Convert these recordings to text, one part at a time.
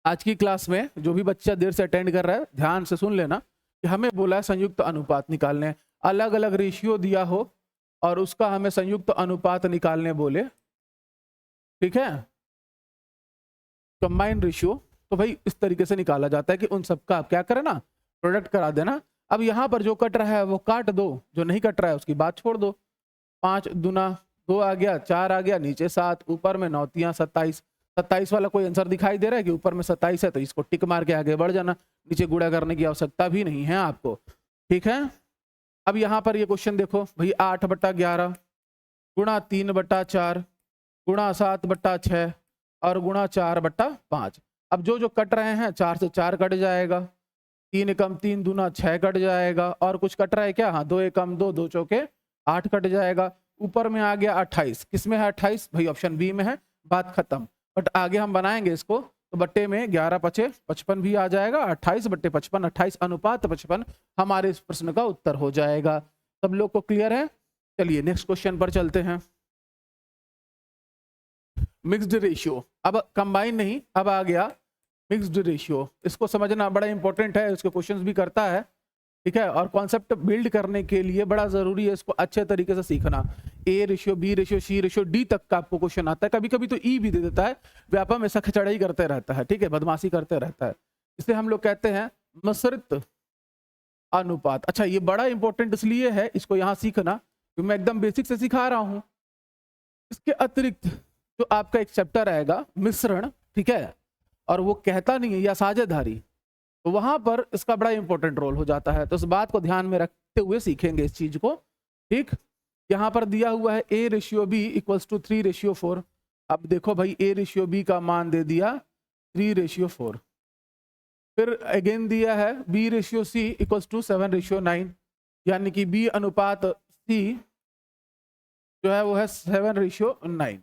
आज की क्लास में जो भी बच्चा देर से अटेंड कर रहा है ध्यान से सुन लेना कि हमें बोला है संयुक्त अनुपात निकालने, अलग अलग रेशियो दिया हो और उसका हमें संयुक्त अनुपात निकालने बोले, ठीक है, कंबाइंड रेशियो। तो भाई इस तरीके से निकाला जाता है कि उन सबका आप क्या करें ना, प्रोडक्ट करा देना। अब यहाँ पर जो कट रहा है वो काट दो, जो नहीं कट रहा है उसकी बात छोड़ दो। 5 दूना 2 आ गया, 4 आ गया, नीचे 7, ऊपर में 9 तियां 27। 27 वाला कोई आंसर दिखाई दे रहा है कि ऊपर में 27 है, तो इसको टिक मार के आगे बढ़ जाना, नीचे गुणा करने की आवश्यकता भी नहीं है आपको, ठीक है। अब यहाँ पर ये क्वेश्चन देखो भाई, 8/11 गुणा 3/4 गुणा 7/6 और गुणा 4/5। अब जो जो कट रहे हैं 4 से 4 कट जाएगा, 3 एकम 3 दूना 6 कट जाएगा, और कुछ कट रहा है क्या, हाँ 2 एकम 2 2 चौके 8 कट जाएगा। ऊपर में आ गया 28, किसमें है 28 भाई, ऑप्शन बी में है, बात खत्म। बट आगे हम बनाएंगे इसको तो बट्टे में 11×5 55 भी आ जाएगा, 28/55 28 अनुपात 55 हमारे इस प्रश्न का उत्तर हो जाएगा। सब लोग को क्लियर है? चलिए नेक्स्ट क्वेश्चन पर चलते हैं। मिक्स्ड रेशियो, अब कंबाइन नहीं, अब आ गया मिक्स्ड रेशियो। इसको समझना बड़ा इंपॉर्टेंट है, इसके क्वेश्चंस भी करता है, ठीक है, और कॉन्सेप्ट बिल्ड करने के लिए बड़ा जरूरी है इसको अच्छे तरीके से सीखना। A ratio, B ratio, C ratio, D तक का आपको क्वेश्चन आता है, कभी कभी तो ई भी दे देता है। व्यापम ऐसा खचड़ाई करते रहता है, ठीक है, बदमाशी करते रहता है, इसे हम लोग कहते हैं मिश्रित अनुपात। अच्छा ये बड़ा इंपॉर्टेंट इसलिए है, इसको यहाँ सीखना क्योंकि मैं एकदम बेसिक से सिखा रहा हूँ। इसके अतिरिक्त जो आपका एक चैप्टर आएगा मिश्रण, ठीक है, और वो कहता नहीं है या साझेदारी, तो वहां पर इसका बड़ा इंपॉर्टेंट रोल हो जाता है। तो इस बात को ध्यान में रखते हुए सीखेंगे इस चीज को, ठीक। यहाँ पर दिया हुआ है A ratio B equals to 3:4। अब देखो भाई A रेशियो B का मान दे दिया 3:4, फिर अगेन दिया है B ratio C equals to 7:9, यानी कि B अनुपात C जो है वो है 7:9।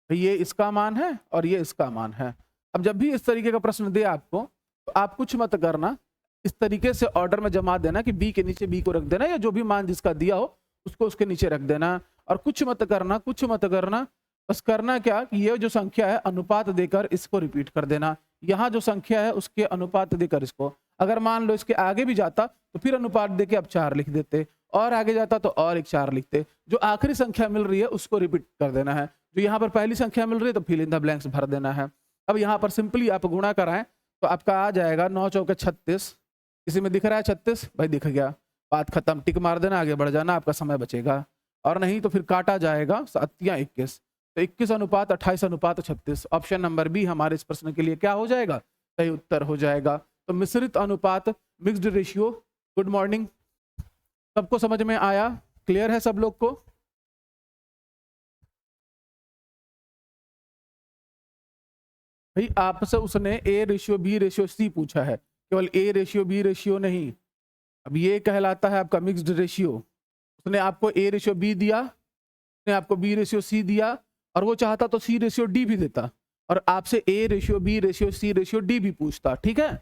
ये इसका मान है और ये इसका मान है। अब जब भी इस तरीके का प्रश्न दे आपको तो आप कुछ मत करना, इस तरीके से ऑर्डर में जमा देना कि बी के नीचे बी को रख देना, या जो भी मान जिसका दिया हो उसको उसके नीचे रख देना, और कुछ मत करना, कुछ मत करना। बस करना क्या कि ये जो संख्या है अनुपात देकर इसको रिपीट कर देना, यहाँ जो संख्या है उसके अनुपात देकर इसको, अगर मान लो इसके आगे भी जाता तो फिर अनुपात देके अब 4 लिख देते, और आगे जाता तो और एक 4 लिखते। जो आखिरी संख्या मिल रही है उसको रिपीट कर देना है, जो यहाँ पर पहली संख्या मिल रही है तो फिल इन द ब्लैंक्स भर देना है। अब यहाँ पर सिंपली आप गुणा कराएं तो आपका आ जाएगा 9 चौके 36। किसी में दिख रहा है 36? भाई दिख गया, बात खत्म, टिक मार देना, आगे बढ़ जाना, आपका समय बचेगा। और नहीं तो फिर काटा जाएगा 7 या 21, तो 21/28/36। ऑप्शन नंबर बी हमारे इस प्रश्न के लिए क्या हो जाएगा, सही उत्तर हो जाएगा। तो मिश्रित अनुपात, मिक्स्ड रेशियो। गुड मॉर्निंग, सबको समझ में आया? क्लियर है सब लोग को? भाई आपसे उसने A ratio B ratio C पूछा है, केवल ए रेशियो बी रेशियो नहीं। अब ये कहलाता है आपका मिक्स्ड रेशियो। उसने आपको ए रेशियो बी दिया, उसने आपको बी रेशियो सी दिया, और वो चाहता तो सी रेशियो डी भी देता, और आपसे A ratio B ratio C ratio D भी पूछता, ठीक है।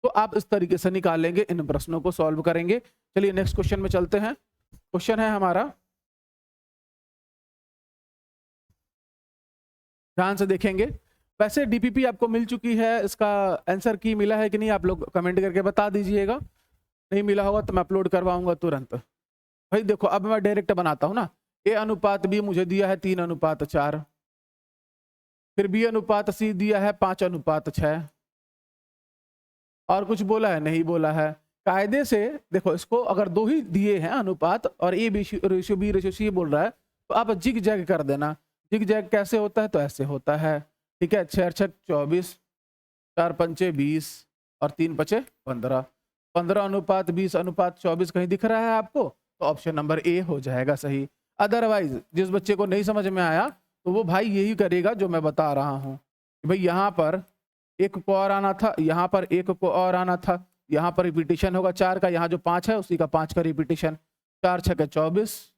तो आप इस तरीके से निकालेंगे, इन प्रश्नों को सॉल्व करेंगे। चलिए नेक्स्ट क्वेश्चन में चलते हैं। क्वेश्चन है हमारा, ध्यान से देखेंगे। वैसे डीपीपी आपको मिल चुकी है, इसका आंसर की मिला है कि नहीं आप लोग कमेंट करके बता दीजिएगा। नहीं मिला होगा तो मैं अपलोड करवाऊंगा तुरंत। भाई देखो अब मैं डायरेक्ट बनाता हूं ना, ए अनुपात बी मुझे दिया है 3:4, फिर बी अनुपात सी दिया है 5:6, और कुछ बोला है? नहीं बोला है। कायदे से देखो, इसको अगर 2 ही दिए हैं अनुपात और A ratio B ratio C बोल रहा है, तो आप जिग जैग कर देना। जिग जैग कैसे होता है? तो ऐसे होता है, ठीक है। 6 × 6 = 24, 4 × 5 = 20 और 3 × 5 = 15। 15:20:24 कहीं दिख रहा है आपको? तो ऑप्शन नंबर ए हो जाएगा सही। अदरवाइज जिस बच्चे को नहीं समझ में आया तो वो भाई यही करेगा जो मैं बता रहा हूँ, भाई यहाँ पर 1 को और आना था, यहाँ पर 1 को और आना था, यहाँ पर रिपीटिशन होगा 4 का, यहाँ जो 5 है उसी का 5 का रिपीटिशन। 4 × 6 = 24,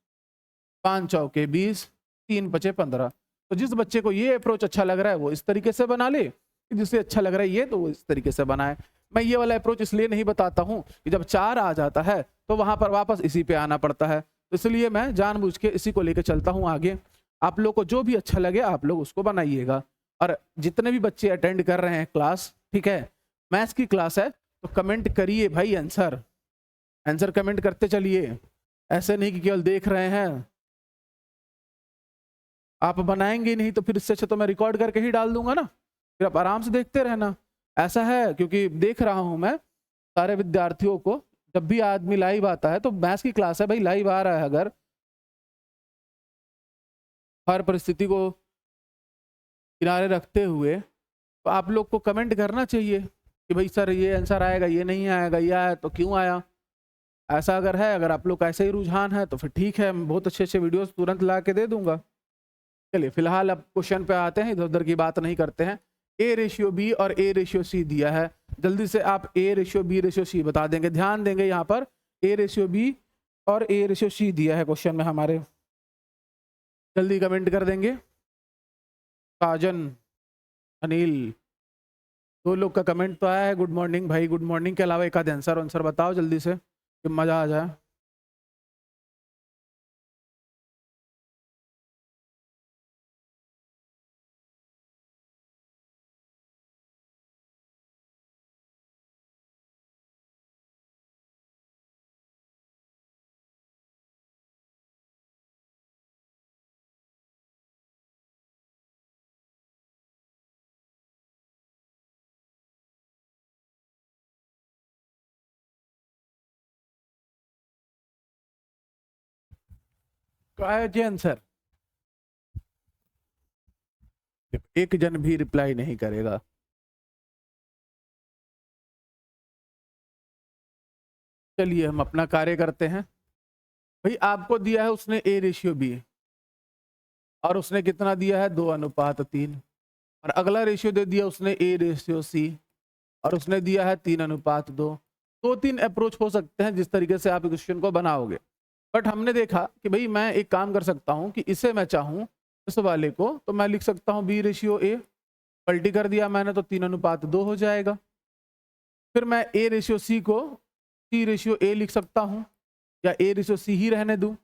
5 × 4 = 20, 3 × 5 = 15। तो जिस बच्चे को ये अप्रोच अच्छा लग रहा है वो इस तरीके से बना ले, जिसे अच्छा लग रहा है ये तो वो इस तरीके से बनाए। मैं ये वाला अप्रोच इसलिए नहीं बताता हूँ कि जब 4 आ जाता है तो वहां पर वापस इसी पे आना पड़ता है, तो इसलिए मैं जानबूझ के इसी को लेकर चलता हूँ आगे। आप लोग को जो भी अच्छा लगे आप लोग उसको बनाइएगा। और जितने भी बच्चे अटेंड कर रहे हैं क्लास, ठीक है, मैथ्स की क्लास है तो कमेंट करिए भाई, आंसर आंसर कमेंट करते चलिए, ऐसे नहीं कि केवल देख रहे हैं। आप बनाएंगे नहीं तो फिर इससे अच्छा तो मैं रिकॉर्ड करके ही डाल दूंगा ना, फिर आप आराम से देखते रहना। ऐसा है क्योंकि देख रहा हूं मैं सारे विद्यार्थियों को, जब भी आदमी लाइव आता है तो मैथ्स की क्लास है भाई, लाइव आ रहा है, अगर हर परिस्थिति को किनारे रखते हुए तो आप लोग को कमेंट करना चाहिए कि भाई सर ये आंसर आएगा, ये नहीं आएगा, ये आया तो क्यों आया। ऐसा अगर है, अगर आप लोग का ऐसे ही रुझान है तो फिर ठीक है, मैं बहुत अच्छे अच्छे वीडियोस तुरंत ला के दे दूंगा। चलिए फिलहाल अब क्वेश्चन पे आते हैं, इधर उधर की बात नहीं करते हैं। ए रेशियो बी और ए रेशियो सी दिया है, जल्दी से आप A ratio B ratio C बता देंगे, ध्यान देंगे यहाँ पर ए रेशियो बी और ए रेशियो सी दिया है क्वेश्चन में हमारे, जल्दी कमेंट कर देंगे। साजन, अनिल, दो लोग का कमेंट तो आया है, गुड मॉर्निंग भाई, गुड मॉर्निंग के अलावा एक आध आंसर आंसर बताओ जल्दी से कि मजा आ जाए। क्या है जी आंसर? एक जन भी रिप्लाई नहीं करेगा। चलिए हम अपना कार्य करते हैं। भाई आपको दिया है उसने ए रेशियो बी, और उसने कितना दिया है 2:3, और अगला रेशियो दे दिया उसने ए रेशियो सी, और उसने दिया है 3:2। दो तीन अप्रोच हो सकते हैं जिस तरीके से आप क्वेश्चन को बनाओगे, बट हमने देखा कि भाई मैं एक काम कर सकता हूं कि इसे मैं चाहूं इस वाले को तो मैं लिख सकता हूं बी रेशियो ए, पलटी कर दिया मैंने तो 3:2 हो जाएगा। फिर मैं ए रेशियो सी को सी रेशियो ए लिख सकता हूं, या ए रेशियो सी ही रहने दूं,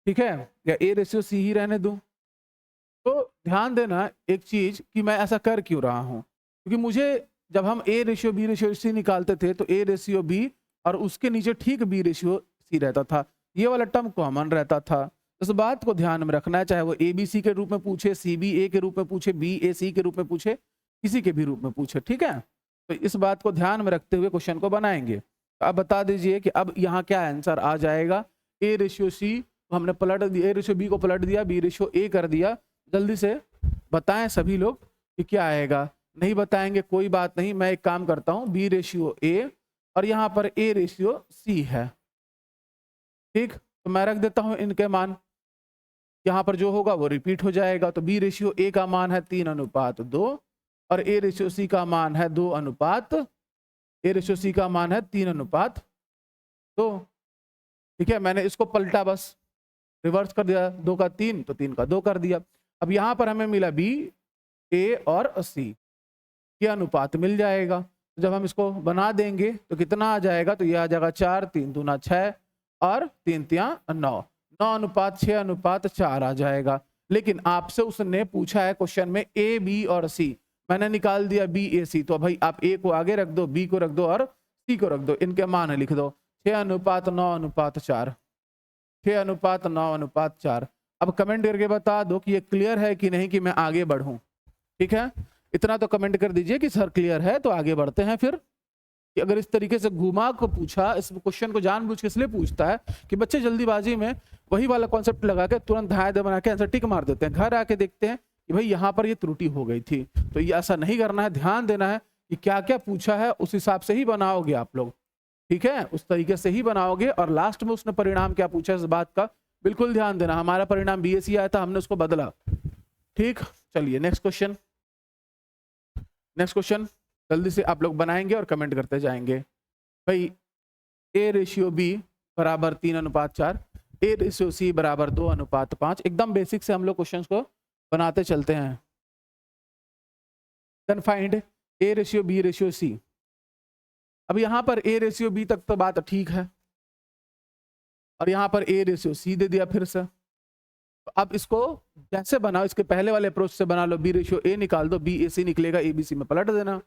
ठीक है, या ए रेशियो सी ही रहने दूं। तो ध्यान देना एक चीज कि मैं ऐसा कर क्यों रहा हूं, क्योंकि मुझे जब हम A ratio B ratio C निकालते थे तो ए रेशियो बी और उसके नीचे ठीक बी रेशियो सी रहता था, ये वाला टर्म कॉमन रहता था। इस बात को ध्यान में रखना है, चाहे वो ए बी सी के रूप में पूछे, सी बी ए के रूप में पूछे, बी ए सी के रूप में पूछे, किसी के भी रूप में पूछे, ठीक है। तो इस बात को ध्यान में रखते हुए क्वेश्चन को बनाएंगे। तो आप बता दीजिए कि अब यहाँ क्या आंसर आ जाएगा। ए रेशियो सी तो हमने पलट दिया, ए रेशियो बी को पलट दिया, बी रेशियो ए कर दिया। जल्दी से बताएं सभी लोग कि क्या आएगा। नहीं बताएंगे कोई बात नहीं, मैं एक काम करता हूं, बी रेशियो ए और यहाँ पर ए रेशियो सी है, ठीक। तो मैं रख देता हूं इनके मान, यहाँ पर जो होगा वो रिपीट हो जाएगा। तो बी रेशियो ए का मान है 3:2 और ए रेशियो सी का मान है 2:, ए रेशियो सी का मान है 3:2, ठीक है। मैंने इसको पलटा, बस रिवर्स कर दिया, 2 का 3 तो 3 का 2 कर दिया। अब यहाँ पर हमें मिला बी ए और सी, ये अनुपात मिल जाएगा। तो जब हम इसको बना देंगे तो कितना आ जाएगा, तो ये आ जाएगा 4, 3 दूना 6 और 3 तिया 9, 9:6:4 आ जाएगा। लेकिन आपसे उसने पूछा है क्वेश्चन में ए बी और सी, मैंने निकाल दिया बी ए सी, तो भाई आप ए को आगे रख दो, बी को रख दो और सी को रख दो, इनके मान लिख दो 6:9:4, 6:9:4। अब कमेंट करके बता दो कि ये क्लियर है कि नहीं, कि मैं आगे बढ़ूं, ठीक है। इतना तो कमेंट कर दीजिए कि सर क्लियर है, तो आगे बढ़ते हैं। फिर कि अगर इस तरीके से घुमा को पूछा, इस क्वेश्चन को जानबूझ के इसलिए पूछता है कि बच्चे जल्दीबाजी में वही वाला कॉन्सेप्ट लगा के तुरंत धाए दे बना के आंसर टिक मार देते हैं, घर आके देखते हैं कि भाई यहाँ पर ये त्रुटि हो गई थी। तो ये ऐसा नहीं करना है, ध्यान देना है कि क्या क्या पूछा है उस हिसाब से ही बनाओगे आप लोग, ठीक है, उस तरीके से ही बनाओगे। और लास्ट में उसने परिणाम क्या पूछा इस बात का बिल्कुल ध्यान देना। हमारा परिणाम बीएससी आया था, हमने उसको बदला, ठीक। चलिए नेक्स्ट क्वेश्चन, नेक्स्ट क्वेश्चन जल्दी से आप लोग बनाएंगे और कमेंट करते जाएंगे। भाई ए रेशियो बी बराबर 3:4, ए रेशियो सी बराबर 2:5, एकदम बेसिक से हम लोग क्वेश्चंस को बनाते चलते हैं। Then find A ratio B ratio C. अब यहाँ पर ए रेशियो बी तक तो बात ठीक है, और यहाँ पर ए रेशियो सी दे दिया फिर से। तो अब इसको जैसे बनाओ, इसके पहले वाले अप्रोच से बना लो, बी रेशियो ए निकाल दो, बी ए सी निकलेगा, ए बी सी में पलट देना।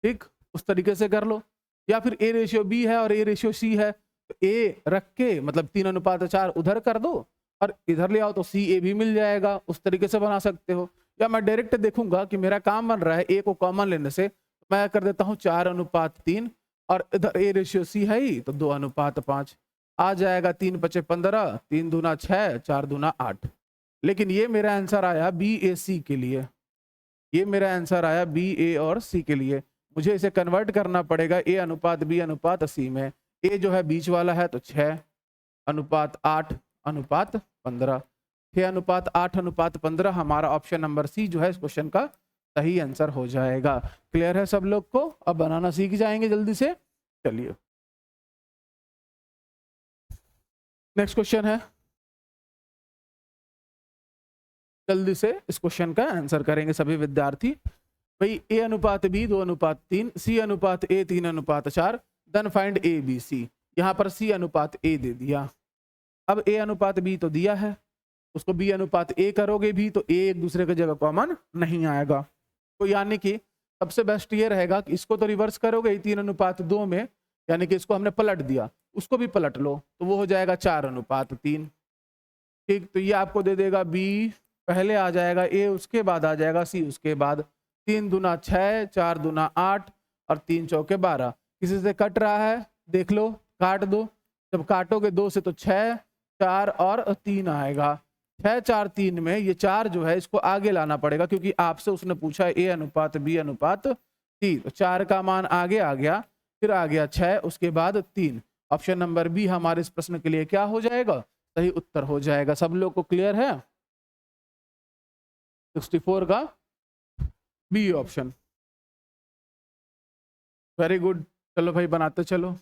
ठीक, उस तरीके से कर लो। या फिर ए रेशियो बी है और ए रेशियो सी है, तो ए रख के मतलब 3:4 उधर कर दो और इधर ले आओ तो सी ए भी मिल जाएगा, उस तरीके से बना सकते हो। या मैं डायरेक्ट देखूंगा कि मेरा काम बन रहा है ए को कॉमन लेने से, मैं कर देता हूँ 4:3 और इधर ए रेशियो सी है ही तो 2:5 आ जाएगा। 3 × 5 = 15, 3 दूना 6, 4 दूना 8। लेकिन ये मेरा आंसर आया बी ए सी के लिए, ये मेरा आंसर आया बी ए और सी के लिए। मुझे इसे कन्वर्ट करना पड़ेगा ए अनुपात बी अनुपात सी में। ए जो है बीच वाला है तो 6:8:15, 6:8:15 हमारा ऑप्शन नंबर सी जो है इस क्वेश्चन का सही आंसर हो जाएगा। क्लियर है सब लोग को? अब बनाना सीख जाएंगे जल्दी से। चलिए नेक्स्ट क्वेश्चन है, जल्दी से इस क्वेश्चन का आंसर करेंगे सभी विद्यार्थी। भाई ए अनुपात बी 2:3, सी अनुपात A 3:4, then find A B C. यहाँ पर सी अनुपात ए दे दिया। अब ए अनुपात बी तो दिया है, उसको बी अनुपात ए करोगे भी तो ए एक दूसरे की जगह कॉमन नहीं आएगा, तो यानी कि सबसे बेस्ट ये रहेगा कि इसको तो रिवर्स करोगे 3:2 में, यानी कि इसको हमने पलट दिया, उसको भी पलट लो तो वो हो जाएगा 4:3। ठीक, तो ये आपको दे देगा बी पहले आ जाएगा ए, उसके बाद आ जाएगा सी, उसके बाद 3 दूना 6, 4 दूना 8 और 3 चौके 12। किसी से कट रहा है देख लो, काट दो। जब काटोगे 2 से तो 6, 4 और 3 आएगा। 6, 4, 3 में ये 4 जो है इसको आगे लाना पड़ेगा क्योंकि आपसे उसने पूछा ए अनुपात बी अनुपात सी, तो 4 का मान आगे आ गया, फिर आ गया 6, उसके बाद 3। ऑप्शन नंबर बी हमारे इस प्रश्न के लिए क्या हो जाएगा? सही उत्तर हो जाएगा। सब लोग को क्लियर है? 64 का बी ऑप्शन। वेरी गुड, चलो भाई बनाते चलो।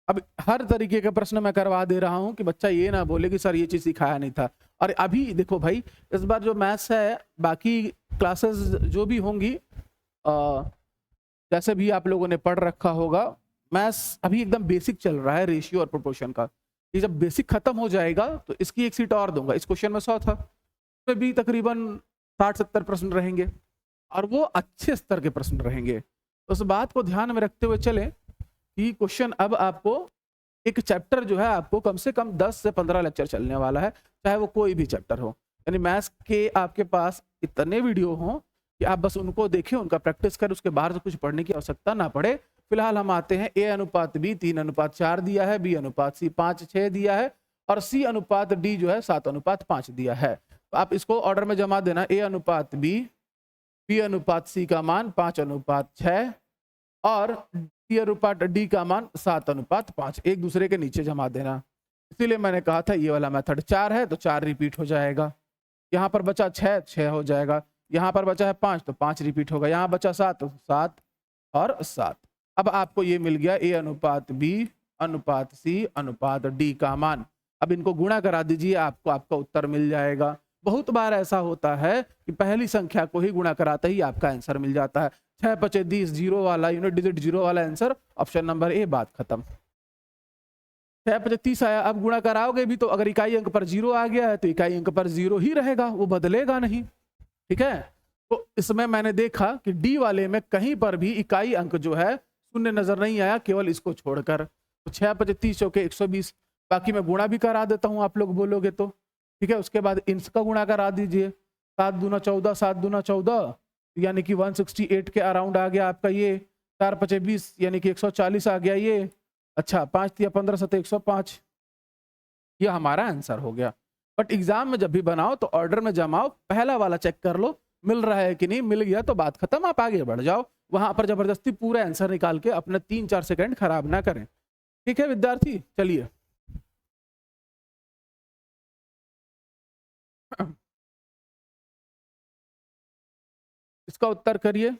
अब हर तरीके का प्रश्न मैं करवा दे रहा हूं कि बच्चा ये ना बोले कि सर ये चीज सिखाया नहीं था। और अभी देखो भाई, इस बार जो मैथ्स है, बाकी क्लासेस जो भी होंगी जैसे भी आप लोगों ने पढ़ रखा होगा, मैथ्स अभी एकदम बेसिक चल रहा है रेशियो और प्रोपोर्शन का। ये जब बेसिक खत्म हो जाएगा तो इसकी एक सीट और दूंगा। इस क्वेश्चन में 100 था, उसमें भी तकरीबन 60-70 प्रश्न रहेंगे और वो अच्छे स्तर के प्रश्न रहेंगे। उस बात को ध्यान में रखते हुए चले कि क्वेश्चन अब आपको एक चैप्टर जो है आपको कम से कम 10 से 15 लेक्चर चलने वाला है, चाहे वो कोई भी चैप्टर हो। यानी मैथ्स के आपके पास इतने वीडियो हों कि आप बस उनको देखें, उनका प्रैक्टिस करें, उसके बाहर से कुछ पढ़ने की आवश्यकता ना पड़े। फिलहाल हम आते हैं, ए अनुपात बी 3:4 दिया है, बी अनुपात सी 5:6 दिया है और सी अनुपात डी जो है 7:5 दिया है। तो आप इसको ऑर्डर में जमा देना, ए अनुपात बी अनुपात सी का मान 5:6 और डी अनुपात डी का मान 7:5, एक दूसरे के नीचे जमा देना। इसीलिए मैंने कहा था ये वाला मेथड। 4 है तो 4 रिपीट हो जाएगा, यहाँ पर बचा 6 हो जाएगा, यहाँ पर बचा है 5 तो 5 रिपीट होगा, यहाँ बचा 7 तो 7 और 7। अब आपको ये मिल गया ए अनुपात बी अनुपात सी अनुपात डी का मान। अब इनको गुणा करा दीजिए, आपको आपका उत्तर मिल जाएगा। बहुत बार ऐसा होता है कि पहली संख्या को ही गुणा कराते ही आपका आंसर मिल जाता है। 6 × 5 = 20, जीरो वाला यूनिट डिजिट जीरो वाला आंसर, ऑप्शन नंबर ए, बात खत्म। 6 × 5 = 30 आया, अब गुणा कराओगे भी तो अगर इकाई अंक पर 0 आ गया है तो इकाई अंक पर 0 ही रहेगा, वो बदलेगा नहीं। ठीक है, तो इसमें मैंने देखा कि डी वाले में कहीं पर भी इकाई अंक जो है शून्य नजर नहीं आया, केवल इसको छोड़कर। तो 6 × 5 = 30 = 120। बाकी मैं गुणा भी करा देता हूं, आप लोग बोलोगे तो। ठीक है, उसके बाद इनका गुणा करा दीजिए, 7 दूना 14, 7 दूना 14 यानी कि 168 के अराउंड आ गया आपका ये। 4 × 5 = 20 यानी कि 140 आ गया ये। अच्छा, 5 × 3 = 15, 7 = 105, ये हमारा आंसर हो गया। बट एग्जाम में जब भी बनाओ तो ऑर्डर में जमाओ, पहला वाला चेक कर लो मिल रहा है कि नहीं, मिल गया तो बात खत्म, आप आगे बढ़ जाओ। वहां पर जबरदस्ती पूरा आंसर निकाल के अपने 3-4 सेकंड खराब ना करें। ठीक है विद्यार्थी, चलिए इसका उत्तर करिए।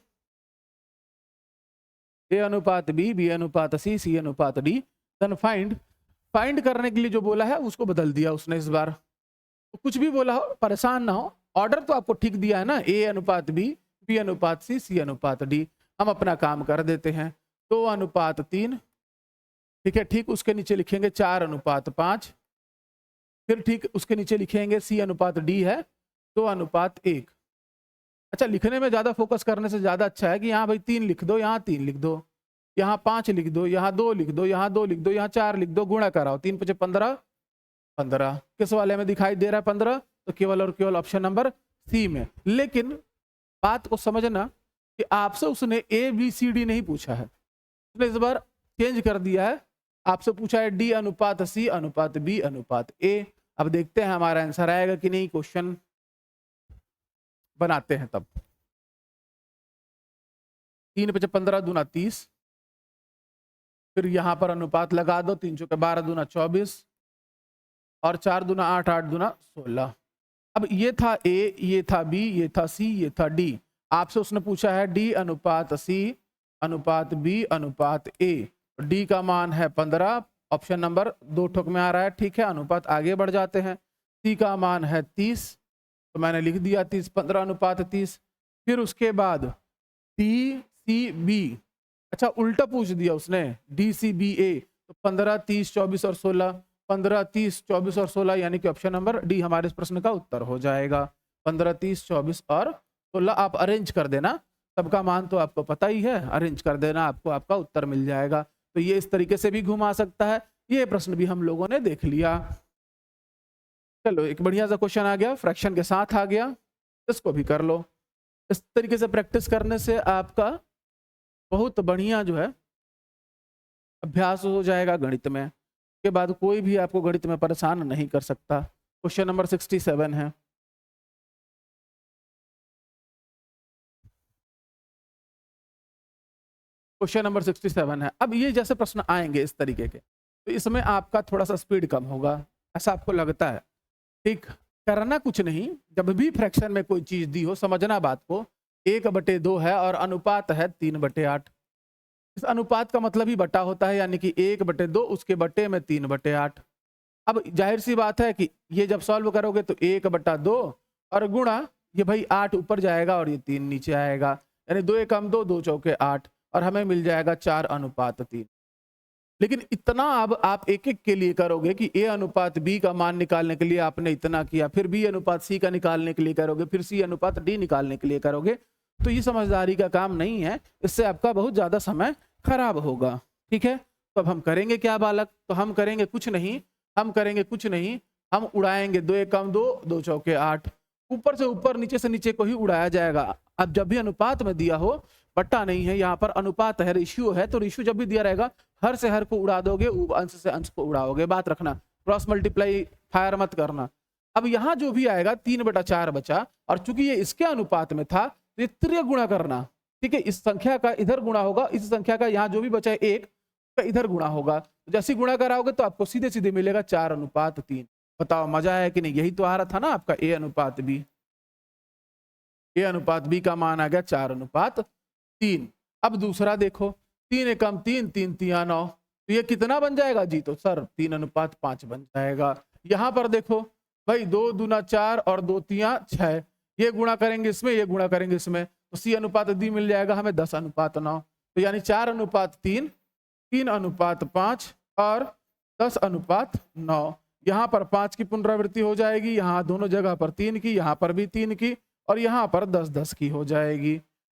ए अनुपात बी अनुपात सी अनुपात डी, देन फाइंड करने के लिए जो बोला है उसको बदल दिया उसने इस बार। तो कुछ भी बोला हो परेशान ना हो, ऑर्डर तो आपको ठीक दिया है ना, ए अनुपात बी अनुपात सी अनुपात डी। हम अपना काम कर देते हैं, 2:3। ठीक है, ठीक उसके नीचे लिखेंगे 4:5, फिर ठीक उसके नीचे लिखेंगे सी अनुपात डी है 2:1। अच्छा, लिखने में ज़्यादा फोकस करने से ज़्यादा अच्छा है कि यहाँ भाई 3 लिख दो, यहाँ 3 लिख दो, यहाँ 5 लिख दो, यहाँ 2 लिख दो, यहाँ 2 लिख दो, यहाँ 4 लिख दो, गुणा कराओ, 3 पचे 15, 15 किस वाले में दिखाई दे रहा है 15? तो केवल और केवल ऑप्शन नंबर सी में। लेकिन बात को समझना कि आपसे उसने ए बी सी डी नहीं पूछा है, उसने इस बार चेंज कर दिया है, आपसे पूछा है डी अनुपात सी अनुपात बी अनुपात ए। अब देखते हैं हमारा आंसर आएगा कि नहीं, क्वेश्चन बनाते हैं तब। 3 पचे 15 दूना 30, फिर यहां पर अनुपात लगा दो, 3 चौके 12 दूना 24 और 4 दूना 8, 8 दूना 16। अब ये था ए, ये था बी, ये था सी, ये था डी। आपसे उसने पूछा है डी अनुपात सी अनुपात बी अनुपात ए, डी का मान है 15, ऑप्शन नंबर 2 ठोक में आ रहा है, ठीक है। अनुपात आगे बढ़ जाते हैं, सी का मान है 30, तो मैंने लिख दिया 30, 15 अनुपात 30। फिर उसके बाद डी सी बी, अच्छा उल्टा पूछ दिया उसने, डी सी बी ए, तो 15, 30, 24 और 16, 15, 30, 24 और 16, यानी कि ऑप्शन नंबर डी हमारे इस प्रश्न का उत्तर हो जाएगा। 15, 30, 24 और 16 आप अरेंज कर देना, सबका मान तो आपको पता ही है, अरेंज कर देना, आपको आपका उत्तर मिल जाएगा। तो ये इस तरीके से भी घुमा सकता है, ये प्रश्न भी हम लोगों ने देख लिया। चलो एक बढ़िया सा क्वेश्चन आ गया, फ्रैक्शन के साथ आ गया, इसको भी कर लो। इस तरीके से प्रैक्टिस करने से आपका बहुत बढ़िया जो है अभ्यास हो जाएगा गणित में, के बाद कोई भी आपको गणित में परेशान नहीं कर सकता। क्वेश्चन नंबर 67 है। क्वेश्चन नंबर 67 है। अब ये जैसे प्रश्न आएंगे इस तरीके के, तो इसमें आपका थोड़ा सा स्पीड कम होगा, ऐसा आपको लगता है, ठीक। करना कुछ नहीं, जब भी फ्रैक्शन में कोई चीज दी हो समझना बात को, 1/2 है और अनुपात है 3/8। इस अनुपात का मतलब ही बटा होता है, यानी कि 1/2 उसके बटे में 3/8। अब जाहिर सी बात है कि ये जब सॉल्व करोगे तो 1/2 और गुणा, ये भाई 8 ऊपर जाएगा और ये 3 नीचे आएगा, यानी 2 एकम 2, 2 चौके 8, और हमें मिल जाएगा 4/3। लेकिन इतना अब आप एक एक के लिए करोगे कि ए अनुपात बी का मान निकालने के लिए आपने इतना किया, फिर बी अनुपात सी का निकालने के लिए करोगे, फिर सी अनुपात डी निकालने के लिए करोगे, तो ये समझदारी का काम नहीं है, इससे आपका बहुत ज्यादा समय खराब होगा, ठीक है। तो अब हम करेंगे क्या बालक? तो हम करेंगे कुछ नहीं, हम उड़ाएंगे 2 एकम 2, 2 चौके 8, ऊपर से ऊपर नीचे से नीचे को ही उड़ाया जाएगा। अब जब भी अनुपात में दिया हो, बट्टा नहीं है, यहाँ पर अनुपात है, रेशियो है, तो रेशियो जब भी दिया रहेगा हर से हर को उड़ा दोगे, अंश से अंश को उड़ाओगे, बात रखना, क्रॉस मल्टीप्लाई फायर मत करना। अब यहाँ जो भी आएगा 3/4 बचा, और चूंकि ये इसके अनुपात में था तो ये त्रिय गुणा करना, ठीक है। इस संख्या का इधर गुणा होगा, इस संख्या का यहाँ जो भी बचा है 1 का इधर गुणा होगा, तो जैसे गुणा कराओगे तो आपको सीधे सीधे मिलेगा 4/3। बताओ मजा है कि नहीं? यही तो आ रहा था ना आपका ए अनुपात बी, ए अनुपात बी का मान आ गया 4/3। अब दूसरा देखो, 3 एकम 3, 3 तिया 9, तो ये कितना बन जाएगा जी? तो सर 3/5 बन जाएगा। यहाँ पर देखो भाई 2 दूना 4 और 2 तिया 6, ये गुणा करेंगे इसमें, ये गुणा करेंगे इसमें, तो सी अनुपात डी मिल जाएगा हमें 10/9, तो यानी 4/3, 3/5 और 10/9। यहाँ पर 5 की पुनरावृत्ति हो जाएगी, यहाँ दोनों जगह पर 3 की, यहाँ पर भी 3 की, और यहाँ पर 10-10 की हो जाएगी,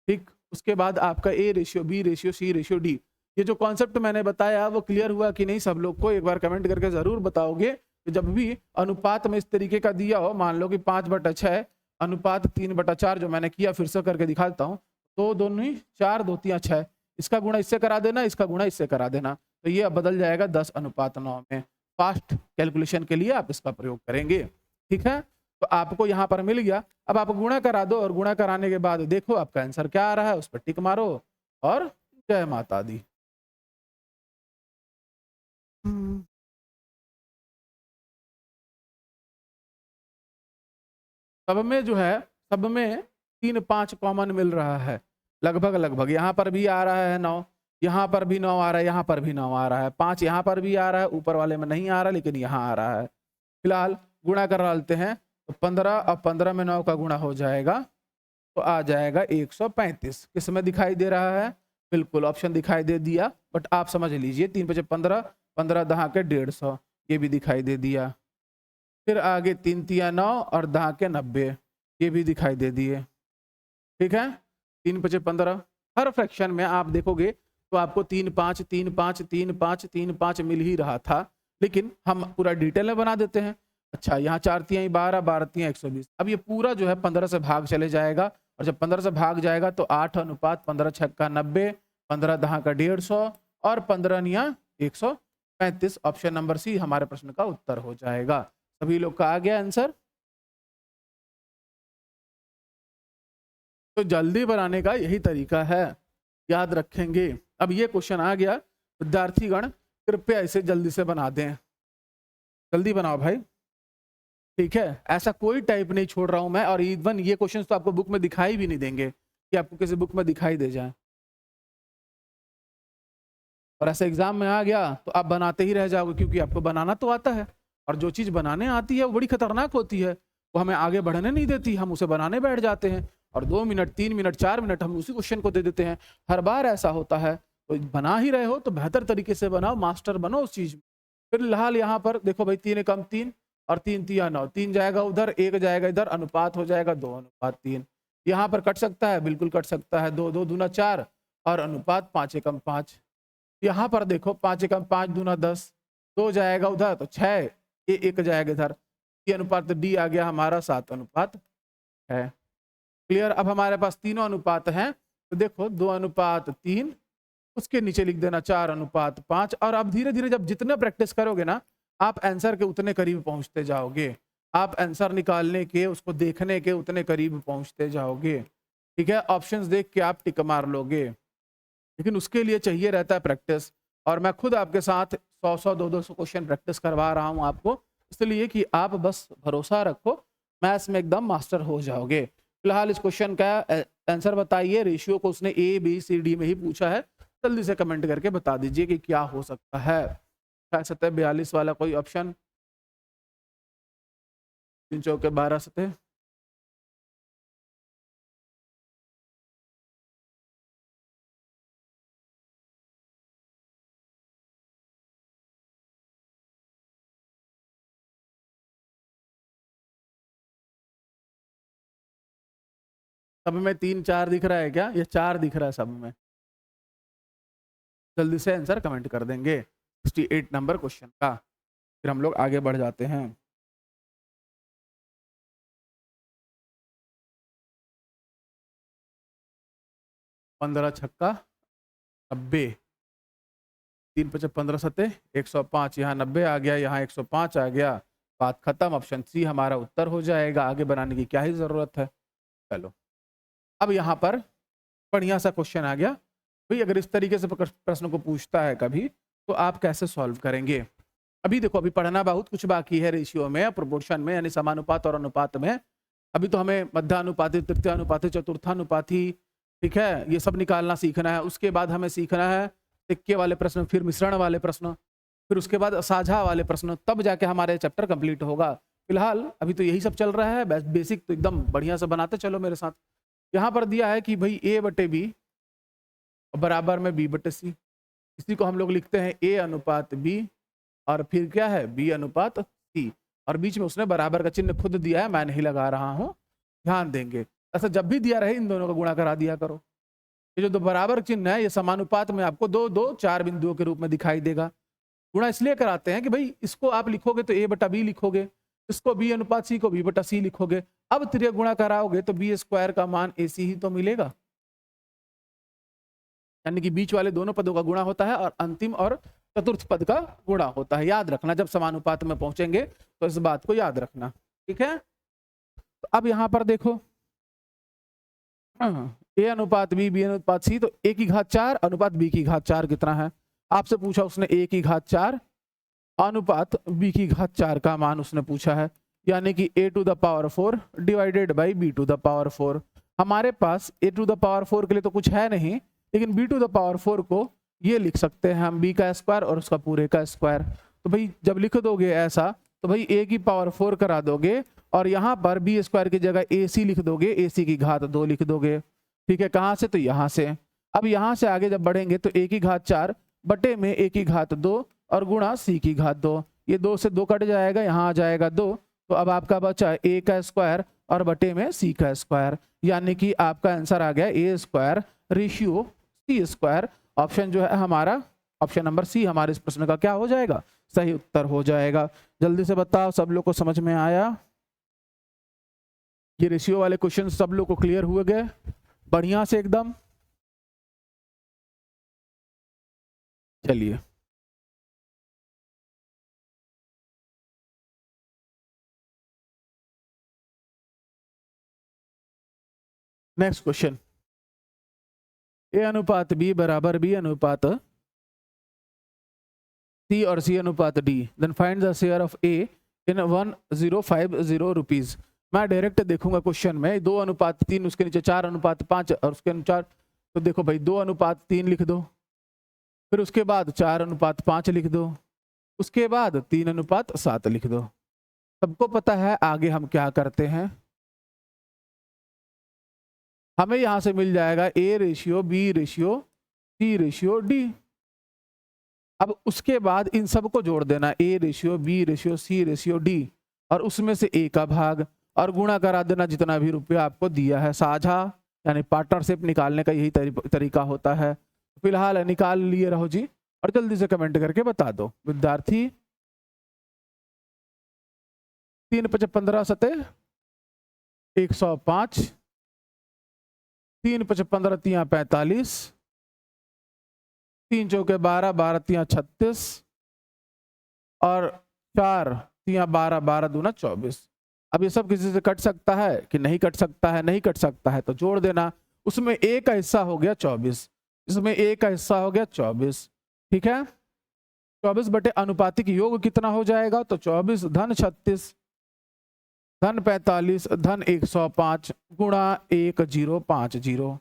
ठीक। उसके बाद आपका A ratio B ratio C ratio D, ये जो कॉन्सेप्ट मैंने बताया वो क्लियर हुआ कि नहीं सब लोग को? एक बार कमेंट करके जरूर बताओगे कि जब भी अनुपात में इस तरीके का दिया हो, मान लो कि 5/6 अनुपात 3/4 जो मैंने किया, फिर से करके दिखाता हूँ, तो दोनों ही 4, 2 तिया 6, इसका गुणा इससे करा देना, इसका गुणा इससे करा देना, तो ये अब बदल जाएगा 10/9 में। फास्ट कैलकुलेशन के लिए आप इसका प्रयोग करेंगे, ठीक है। तो आपको यहाँ पर मिल गया। अब आप गुणा करा दो, और गुणा कराने के बाद देखो आपका आंसर क्या आ रहा है, उस पर टिक मारो और जय माता दी। सब में जो है, सब में 3, 5 कॉमन मिल रहा है, लगभग लगभग। यहाँ पर भी आ रहा है 9, यहाँ पर भी 9 आ रहा है, यहाँ पर भी 9 आ रहा है, 5 यहाँ पर भी आ रहा है, ऊपर वाले में नहीं आ रहा लेकिन यहाँ आ रहा है। फिलहाल गुणा कर डालते हैं, तो 15 और 15 में 9 का गुणा हो जाएगा, तो आ जाएगा 135। किस में दिखाई दे रहा है? बिल्कुल ऑप्शन दिखाई दे दिया, बट आप समझ लीजिए 3 × 15, 15 दहा के 150, ये भी दिखाई दे दिया। फिर आगे 3 तिया 9 और दहा के 90, ये भी दिखाई दे दिए। ठीक है, 3 5 15। हर फ्रैक्शन में आप देखोगे तो आपको 3 5 3 5 3 5 3 5 मिल ही रहा था, लेकिन हम पूरा डिटेल में बना देते हैं। अच्छा, यहाँ 4 तिहाई 12, 12 तिहाई 120। अब ये पूरा जो है 15 से भाग चले जाएगा, और जब 15 से भाग जाएगा तो 8 अनुपात 15 छक्का 90, 15 दहा का 150 और 15 निया 135। ऑप्शन नंबर सी हमारे प्रश्न का उत्तर हो जाएगा। सभी लोग का आ गया आंसर। तो जल्दी बनाने का यही तरीका है, याद रखेंगे। अब ये क्वेश्चन आ गया, विद्यार्थीगण कृपया इसे जल्दी से बना दें। जल्दी बनाओ भाई, ठीक है। ऐसा कोई टाइप नहीं छोड़ रहा हूं मैं, और इवन ये क्वेश्चंस तो आपको बुक में दिखाई भी नहीं देंगे कि आपको किसी बुक में दिखाई दे जाए। और ऐसा एग्जाम में आ गया तो आप बनाते ही रह जाओगे, क्योंकि आपको बनाना तो आता है, और जो चीज़ बनाने आती है वो बड़ी खतरनाक होती है, वो हमें आगे बढ़ने नहीं देती। हम उसे बनाने बैठ जाते हैं और 2 मिनट 3 मिनट 4 मिनट हम उसी क्वेश्चन को दे देते हैं। हर बार ऐसा होता है। तो बना ही रहे हो तो बेहतर तरीके से बनाओ, मास्टर बनो उस चीज़ में। फिलहाल यहाँ पर देखो भाई, 3 एकम 3 और 3 तिया 9, 3 जाएगा उधर, 1 जाएगा इधर, अनुपात हो जाएगा 2 अनुपात 3। यहाँ पर कट सकता है, बिल्कुल कट सकता है। 2 2 दूना 4 और अनुपात 5 एकम 5। यहाँ पर देखो 5 एकम 5 दूना 10, 2 जाएगा उधर तो 6, 1 जाएगा इधर। ये अनुपात डी आ गया हमारा 7 अनुपात है। क्लियर। अब हमारे पास तीनों अनुपात हैं, तो देखो 2 अनुपात 3, उसके नीचे लिख देना 4 अनुपात 5। और अब धीरे धीरे जब जितने प्रैक्टिस करोगे ना, आप आंसर के उतने करीब पहुंचते जाओगे। आप आंसर निकालने के, उसको देखने के उतने करीब पहुंचते जाओगे। ठीक है, ऑप्शंस देख के आप टिक मार लोगे, लेकिन उसके लिए चाहिए रहता है प्रैक्टिस। और मैं खुद आपके साथ 100 200 क्वेश्चन प्रैक्टिस करवा रहा हूं आपको, इसलिए कि आप बस भरोसा रखो, मैथ्स में एकदम मास्टर हो जाओगे। फिलहाल इस क्वेश्चन का आंसर बताइए। रेशियो को उसने ए बी सी डी में ही पूछा है, जल्दी से कमेंट करके बता दीजिए कि क्या हो सकता है। 42 वाला कोई ऑप्शन? 3 चौके 12 सतह। सब में 3 4 दिख रहा है क्या? ये 4 दिख रहा है सब में? जल्दी से आंसर कमेंट कर देंगे 68 नंबर क्वेश्चन का। फिर हम लोग आगे बढ़ जाते हैं। पंद्रह छक्का 90, 3 5 15 सतह 105। यहाँ 90 आ गया, यहाँ 105 आ गया, बात खत्म। ऑप्शन सी हमारा उत्तर हो जाएगा। आगे बनाने की क्या ही जरूरत है। चलो, अब यहाँ पर बढ़िया सा क्वेश्चन आ गया भाई। अगर इस तरीके से प्रश्न को पूछता है कभी, तो आप कैसे सॉल्व करेंगे? अभी देखो, अभी पढ़ना बहुत कुछ बाकी है रेशियो में, प्रोपोर्शन में, यानी समानुपात और अनुपात में। अभी तो हमें मध्यानुपाती, तृतीयानुपाती, चतुर्थानुपाती, ठीक है, ये सब निकालना सीखना है। उसके बाद हमें सीखना है सिक्के वाले प्रश्न, फिर मिश्रण वाले प्रश्न, फिर उसके बाद साझा वाले प्रश्न, तब जाके हमारे चैप्टर कंप्लीट होगा। फिलहाल अभी तो यही सब चल रहा है, बेसिक तो एकदम बढ़िया से बनाते चलो मेरे साथ। यहाँ पर दिया है कि भाई ए बटे बी बराबर में बी बटे सी। इसी को हम लोग लिखते हैं ए अनुपात बी, और फिर क्या है, बी अनुपात सी, और बीच में उसने बराबर का चिन्ह खुद दिया है, मैं नहीं लगा रहा हूँ, ध्यान देंगे। ऐसा जब भी दिया रहे इन दोनों का गुणा करा दिया करो। ये जो दो बराबर चिन्ह है, ये समानुपात में आपको 2 2 4 बिंदुओं के रूप में दिखाई देगा। गुणा इसलिए कराते हैं कि भाई इसको आप लिखोगे तो ए बटा बी लिखोगे, इसको बी अनुपात सी को बी बटा सी लिखोगे। अब त्रिय गुणा कराओगे तो बी स्क्वायर का मान ए सी ही तो मिलेगा, यानी कि बीच वाले दोनों पदों का गुणा होता है और अंतिम और चतुर्थ पद का गुणा होता है। याद रखना, जब समानुपात में पहुंचेंगे तो इस बात को याद रखना, ठीक है। तो अब यहां पर देखो, ए अनुपात बी, बी अनुपात सी, तो ए की घात 4 अनुपात बी की घात 4 कितना है? आपसे पूछा उसने ए की घात 4 अनुपात बी की घात 4 का मान उसने पूछा है, यानी कि a to the power 4 divided by b to the power 4। हमारे पास a टू द पावर 4 के लिए तो कुछ है नहीं, लेकिन b टू द पावर 4 को ये लिख सकते हैं हम b का स्क्वायर और उसका पूरे का स्क्वायर। तो भाई जब लिख दोगे ऐसा, तो भाई a की पावर 4 करा दोगे, और यहाँ पर b स्क्वायर की जगह ac लिख दोगे, ac की घात 2 लिख दोगे, ठीक है। कहाँ से? तो यहाँ से। अब यहाँ से आगे जब बढ़ेंगे तो a की घात 4 बटे में a की घात 2 और गुणा c की घात 2। ये 2 से 2 कट जाएगा, यहाँ आ जाएगा 2, तो अब आपका बचा a का स्क्वायर और बटे में सी का स्क्वायर, यानी कि आपका आंसर आ गया a square ratio c square. Option जो है हमारा, ऑप्शन नंबर सी हमारे इस प्रश्न का क्या हो जाएगा, सही उत्तर हो जाएगा। जल्दी से बताओ, सब लोग को समझ में आया? ये रेशियो वाले क्वेश्चन सब लोग को क्लियर हुए गए बढ़िया से एकदम? चलिए नेक्स्ट क्वेश्चन। ए अनुपात बी बराबर बी अनुपात सी और सी अनुपात D, then find the share of A in 1050 rupees. मैं डायरेक्ट देखूंगा क्वेश्चन में 2:3, उसके नीचे 4:5 और उसके अनुसार, तो देखो भाई 2:3 लिख दो, फिर उसके बाद 4:5 लिख दो, उसके बाद 3:7 लिख दो। सबको पता है आगे हम क्या करते हैं, हमें यहां से मिल जाएगा A ratio B ratio C ratio D. अब उसके बाद इन सबको जोड़ देना, A ratio B ratio C ratio D, और उसमें से ए का भाग और गुणा करा देना जितना भी रुपया आपको दिया है। साझा यानी पार्टनरशिप निकालने का यही तरीका होता है। फिलहाल निकाल लिए रहो जी, और जल्दी से कमेंट करके बता दो विद्यार्थी। 3×15 सतह 105, 3×15 45, 3 चौके 12, 12 तिया 36 और 4 तिया 12, 12 दूना 24। अब ये सब किसी से कट सकता है कि नहीं कट सकता है? नहीं कट सकता है तो जोड़ देना। उसमें ए का हिस्सा हो गया 24, इसमें ए का हिस्सा हो गया 24, ठीक है। 24 बटे अनुपातिक योग कितना हो जाएगा, तो 24 धन 36 धन 45 धन 105 गुणा 1050।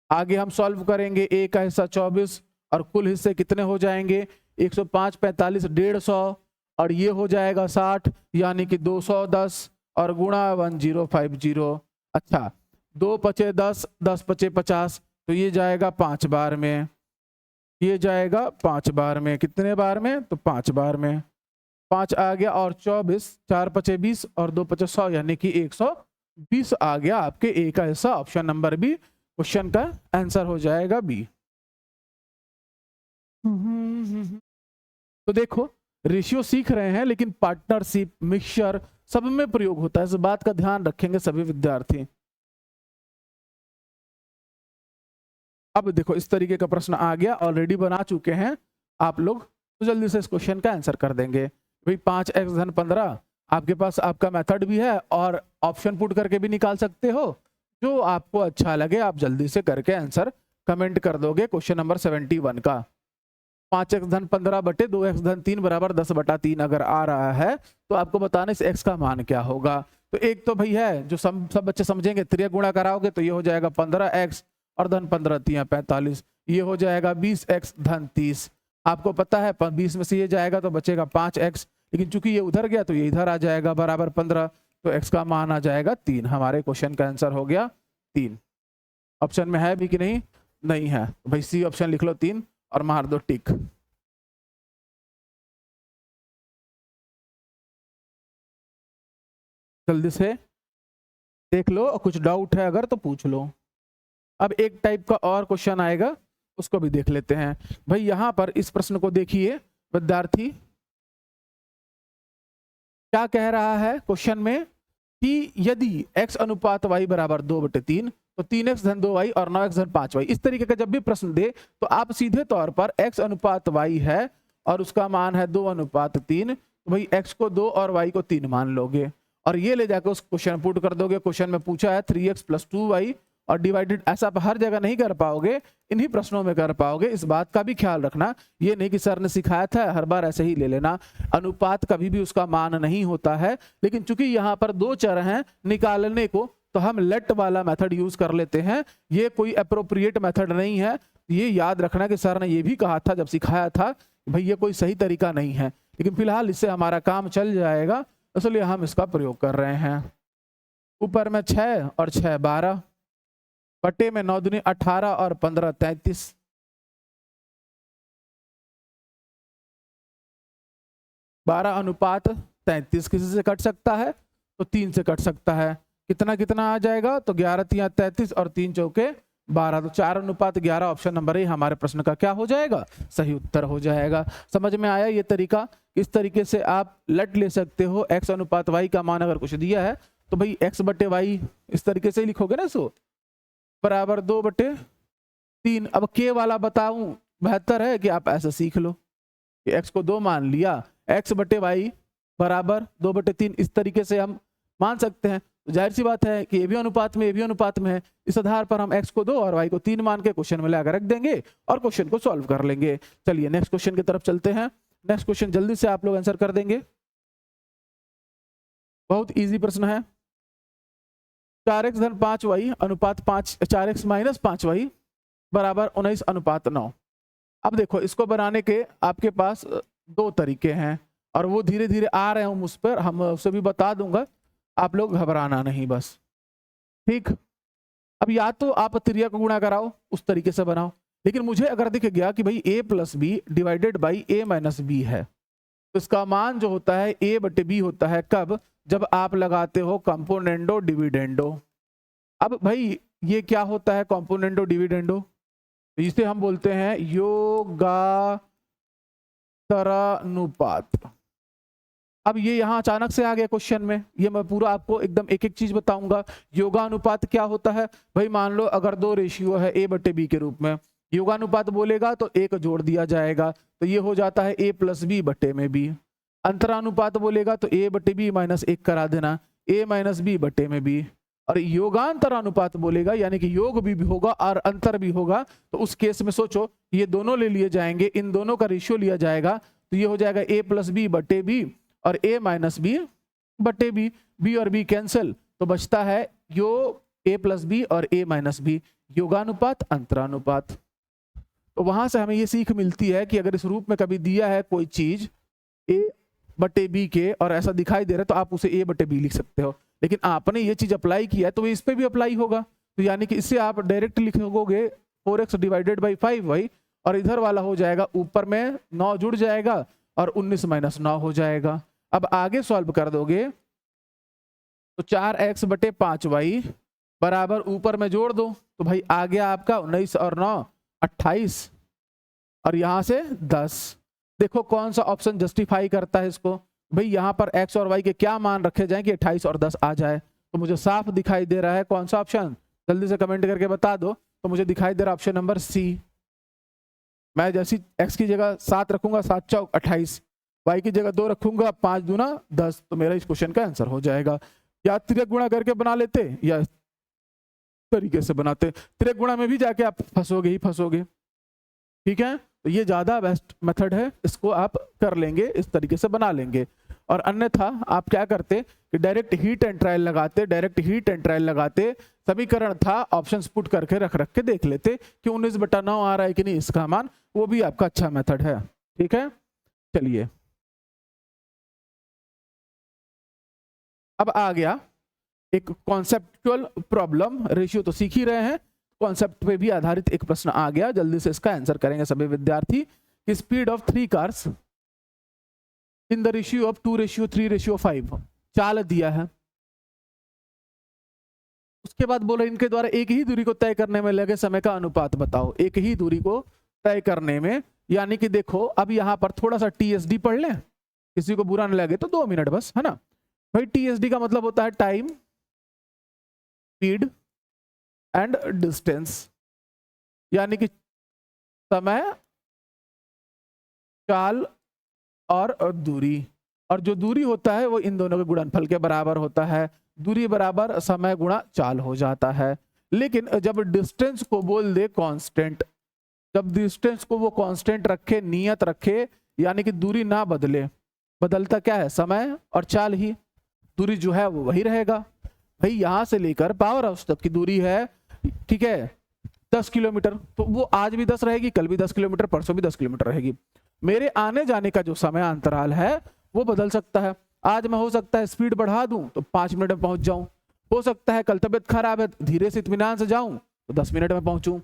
आगे हम सॉल्व करेंगे, ए का हिस्सा 24 और कुल हिस्से कितने हो जाएंगे, 105 45 150 और ये हो जाएगा 60, यानी कि 210 और गुणा 1050। अच्छा, 2 पचे 10, 10 पचे 50, तो ये जाएगा 5 बार में, ये जाएगा 5 बार में। कितने बार में, तो 5 बार में। 5 आ गया और 24, 4 पचे 20 और 2 पचे 100, यानी कि 120 आ गया आपके ए का हिस्सा। ऑप्शन नंबर बी क्वेश्चन का आंसर हो जाएगा बी। तो देखो रेशियो सीख रहे हैं, लेकिन पार्टनरशिप मिक्सचर सब में प्रयोग होता है, इस बात का ध्यान रखेंगे सभी विद्यार्थी। अब देखो इस तरीके का प्रश्न आ गया, ऑलरेडी बना चुके हैं आप लोग, तो जल्दी से इस क्वेश्चन का आंसर कर देंगे। भाई 5x धन 15, आपके पास आपका मेथड भी है और ऑप्शन पुट करके भी निकाल सकते हो, जो आपको अच्छा लगे आप जल्दी से करके आंसर कमेंट कर दोगे। क्वेश्चन नंबर 71 का 5x धन 15 बटे 2x धन 3 बराबर 10/3 अगर आ रहा है तो आपको बताना इस x का मान क्या होगा। तो एक तो भाई है जो सब बच्चे समझेंगे, 3 गुणा कराओगे तो ये हो जाएगा 15x और धन 15 3 45, ये हो जाएगा 20x धन 30। आपको पता है 20 में से ये जाएगा तो बचेगा 5x, लेकिन चूंकि ये उधर गया तो ये इधर आ जाएगा बराबर 15, तो x का मान आ जाएगा 3। हमारे क्वेश्चन का आंसर हो गया 3। ऑप्शन में है भी कि नहीं? नहीं है, भाई सी ऑप्शन लिख लो 3 और मार दो टिक। जल्दी से देख लो, कुछ डाउट है अगर तो पूछ लो। अब एक टाइप का और क्वेश्चन आएगा, उसको भी देख लेते हैं। भाई यहां पर इस प्रश्न को देखिए विद्यार्थी, क्या कह रहा है क्वेश्चन में कि यदि x अनुपात y बराबर 2/3 तो 3x धन 2y और 9x धन 5y। इस तरीके का जब भी प्रश्न दे तो आप सीधे तौर पर x अनुपात y है और उसका मान है 2:3, तो भाई x को 2 और y को 3 मान लोगे और ये ले जाकर उस क्वेश्चन पुट कर दोगे। क्वेश्चन में पूछा है 3x + 2y और डिवाइडेड, ऐसा आप हर जगह नहीं कर पाओगे, इन्हीं प्रश्नों में कर पाओगे। इस बात का भी ख्याल रखना, ये नहीं कि सर ने सिखाया था हर बार ऐसे ही ले लेना। अनुपात कभी भी उसका मान नहीं होता है, लेकिन चूंकि यहाँ पर 2 चर हैं निकालने को, तो हम लेट वाला मेथड यूज कर लेते हैं। ये कोई अप्रोप्रिएट मेथड नहीं है, ये याद रखना कि सर ने ये भी कहा था जब सिखाया था, भाई ये कोई सही तरीका नहीं है, लेकिन फिलहाल इससे हमारा काम चल जाएगा, इसलिए हम इसका प्रयोग कर रहे हैं। ऊपर में 6 और 6 12, बटे में 9 दूनी 18 और 15 33। 12:33 किसी से कट सकता है तो 3 से कट सकता है। कितना कितना आ जाएगा, तो 11 तिया 33 और 3 चौके 12, तो 4:11 ऑप्शन नंबर ए हमारे प्रश्न का क्या हो जाएगा, सही उत्तर हो जाएगा। समझ में आया ये तरीका? इस तरीके से आप लट ले सकते हो। x अनुपात y का मान अगर कुछ दिया है तो भाई x बटे वाई इस तरीके से ही लिखोगे ना, सो बराबर 2/3। अब k वाला बताऊं, बेहतर है कि आप ऐसा सीख लो कि x को 2 मान लिया, x बटे वाई बराबर 2/3, इस तरीके से हम मान सकते हैं। तो जाहिर सी बात है कि ए भी अनुपात में, ए भी अनुपात में है, इस आधार पर हम x को 2 और y को 3 मान के क्वेश्चन में लाकर रख देंगे और क्वेश्चन को सॉल्व कर लेंगे। चलिए नेक्स्ट क्वेश्चन की तरफ चलते हैं। नेक्स्ट क्वेश्चन जल्दी से आप लोग आंसर कर देंगे, बहुत इजी प्रश्न है। 4x धन 5y अनुपात 4x माइनस 5y बराबर 19:9। अब देखो इसको बनाने के आपके पास 2 तरीके हैं और वो धीरे धीरे आ रहे हैं मुझ पर, हम उसे भी बता दूंगा, आप लोग घबराना नहीं बस, ठीक। अब या तो आप तिर्यक को गुणा कराओ, उस तरीके से बनाओ, लेकिन मुझे अगर दिख गया कि भाई a plus B divided by a minus B है, तो इसका मान जो होता है a बटे बी होता है, कब? जब आप लगाते हो कंपोनेंडो डिविडेंडो। अब भाई ये क्या होता है कंपोनेंडो डिविडेंडो? इसे हम बोलते हैं योगांतरानुपात। अब ये यहाँ अचानक से आ गया क्वेश्चन में, ये मैं पूरा आपको एकदम एक एक चीज बताऊंगा। योगानुपात क्या होता है भाई? मान लो अगर 2 रेशियो है a बटे बी के रूप में, योगानुपात बोलेगा तो 1 जोड़ दिया जाएगा, तो ये हो जाता है a प्लस बी बटे में बी। अंतरानुपात बोलेगा तो a बटे बी माइनस 1 करा देना, a माइनस बी बटे में बी। और योगांतर अनुपात बोलेगा यानी कि योग भी होगा और अंतर भी होगा, तो उस केस में सोचो ये दोनों ले लिए जाएंगे, इन दोनों का रेशियो लिया जाएगा, तो ये हो जाएगा a प्लस बी बटे बी और a माइनस बी बटे बी। बी और बी कैंसिल, तो बचता है योग a प्लस बी और a माइनस बी, योगानुपात अंतरानुपात। तो वहां से हमें ये सीख मिलती है कि अगर इस रूप में कभी दिया है कोई चीज a बटे बी के और ऐसा दिखाई दे रहा है तो आप उसे a बटे बी लिख सकते हो, लेकिन आपने ये चीज अप्लाई किया है तो इस पे भी अप्लाई होगा, तो यानी कि इससे आप डायरेक्ट लिखोगे 4x डिवाइडेड बाई 5y और इधर वाला हो जाएगा, ऊपर में 9 जुड़ जाएगा और 19 माइनस 9 हो जाएगा। अब आगे सॉल्व कर दोगे तो 4x बटे 5y बराबर ऊपर में जोड़ दो, तो भाई आ गया आपका 19 और 9 28 और यहां से 10। देखो कौन सा ऑप्शन जस्टिफाई करता है इसको, भाई यहाँ पर x और y के क्या मान रखे जाएं कि 28 और 10 आ जाए, तो मुझे साफ दिखाई दे रहा है कौन सा ऑप्शन, जल्दी से कमेंट करके बता दो। तो मुझे दिखाई दे रहा ऑप्शन नंबर सी। मैं जैसी x की जगह 7 रखूंगा 7 चौक 28, y की जगह 2 रखूंगा 5 दूना 10, तो मेरा इस क्वेश्चन का आंसर हो जाएगा। या तिर्यक गुणा करके बना लेते या तरीके से बनाते, तिर्यक गुणा में भी जाके आप फंसोगे ही फंसोगे, ठीक है। तो ये ज्यादा बेस्ट मेथड है, इसको आप कर लेंगे, इस तरीके से बना लेंगे। और अन्यथा आप क्या करते कि डायरेक्ट हीट एंड ट्रायल लगाते, डायरेक्ट हीट एंड ट्रायल लगाते, समीकरण था ऑप्शंस पुट करके रख के देख लेते कि 19/9 आ रहा है कि नहीं इसका मान, वो भी आपका अच्छा मेथड है, ठीक है। चलिए अब आ गया एक कॉन्सेप्चुअल प्रॉब्लम, रेशियो तो सीख ही रहे हैं, कॉन्सेप्ट पे भी आधारित एक प्रश्न आ गया, जल्दी से इसका आंसर करेंगे सभी विद्यार्थी। Speed of 3 cars in the ratio of 2:3:5 चाल दिया है, उसके बाद बोलो इनके द्वारा एक ही दूरी को तय करने में लगे समय का अनुपात बताओ। एक ही दूरी को तय करने में, यानी कि देखो अब यहां पर थोड़ा सा TSD पढ़ लें, किसी को बुरा न लगे तो 2 मिनट बस, है ना भाई। TSD का मतलब होता है टाइम, स्पीड एंड डिस्टेंस, यानी कि समय, चाल और दूरी, और जो दूरी होता है वो इन दोनों के गुणनफल के बराबर होता है, दूरी बराबर समय गुणा चाल हो जाता है। लेकिन जब डिस्टेंस को बोल दे कांस्टेंट, जब डिस्टेंस को वो कांस्टेंट रखे, नियत रखे, यानी कि दूरी ना बदले, बदलता क्या है समय और चाल ही, दूरी जो है वो वही रहेगा। भाई यहां से लेकर पावर हाउस तक की दूरी है, ठीक है 10 किलोमीटर, तो वो आज भी 10 रहेगी, कल भी 10 किलोमीटर, परसों भी 10 किलोमीटर रहेगी। मेरे आने जाने का जो समय अंतराल है वो बदल सकता है, आज मैं हो सकता है स्पीड बढ़ा दूं तो 5 मिनट में पहुंच जाऊं, हो सकता है कल तबियत खराब है धीरे से इत्मीनान से जाऊं तो 10 मिनट में पहुंचूं।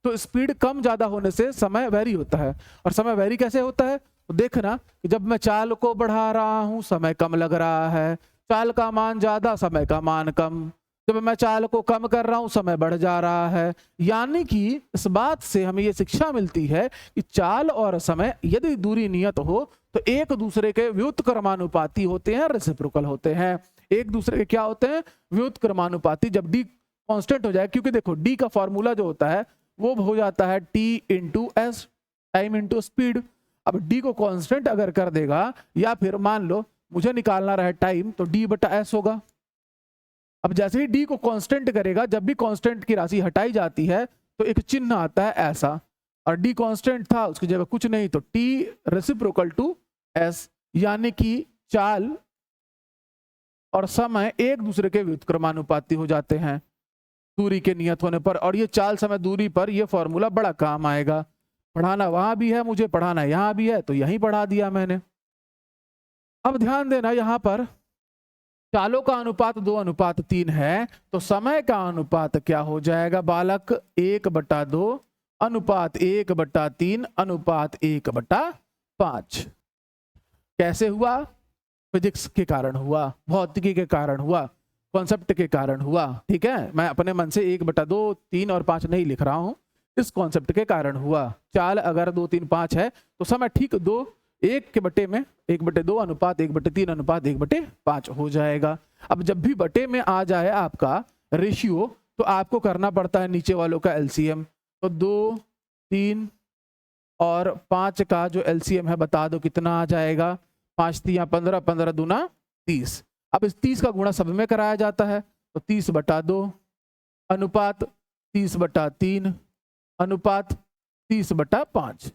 तो स्पीड कम ज्यादा होने से समय वेरी होता है, और समय वेरी कैसे होता है तो देखना कि जब मैं चाल को बढ़ा रहा हूं समय कम लग रहा है, चाल का मान ज्यादा समय का मान कम, जब मैं चाल को कम कर रहा हूं समय बढ़ जा रहा है। यानी कि इस बात से हमें यह शिक्षा मिलती है कि चाल और समय यदि दूरी नियत हो तो एक दूसरे के व्युत्क्रमानुपाती होते हैं, रेसिप्रोकल होते हैं। एक दूसरे के क्या होते हैं? व्युत्क्रमानुपाती। जब डी कांस्टेंट हो जाए, क्योंकि देखो डी का फॉर्मूला जो होता है वो हो जाता है T into S, time into speed. अब डी को कांस्टेंट अगर कर देगा, या फिर मान लो मुझे निकालना रहे टाइम, तो डी बटा एस होगा। अब जैसे ही डी को कांस्टेंट करेगा, जब भी कांस्टेंट की राशि हटाई जाती है तो एक चिन्ह आता है ऐसा, और डी कांस्टेंट था उसकी जगह कुछ नहीं, तो टी रेसिप्रोकल टू एस। यानी कि चाल और समय एक दूसरे के व्युत्क्रमानुपाती हो जाते हैं दूरी के नियत होने पर। और ये चाल समय दूरी पर ये फॉर्मूला बड़ा काम आएगा। पढ़ाना वहां भी है मुझे, पढ़ाना यहां भी है, तो यहीं पढ़ा दिया मैंने। अब ध्यान देना, यहां पर चालों का अनुपात 2:3 है, तो समय का अनुपात क्या हो जाएगा बालक? 1/2 अनुपात 1/3 अनुपात 1/5। कैसे हुआ? फिजिक्स के कारण हुआ, भौतिकी के कारण हुआ, कॉन्सेप्ट के कारण हुआ। ठीक है, मैं अपने मन से 1/2, 3 और 5 नहीं लिख रहा हूं, इस कॉन्सेप्ट के कारण हुआ। चाल अगर 2, 3, 5 है तो समय ठीक 2, 1 के बटे में 1/2 अनुपात 1/3 अनुपात 1/5 हो जाएगा। अब जब भी बटे में आ जाए आपका रेशियो, तो आपको करना पड़ता है नीचे वालों का एलसीएम। तो 2, 3 और 5 का जो एलसीएम है बता दो कितना आ जाएगा? 5 3 15, 15 दूना 30। अब इस 30 का गुणा सब में कराया जाता है, तो 30/2 अनुपात 30/3 अनुपात 30/5।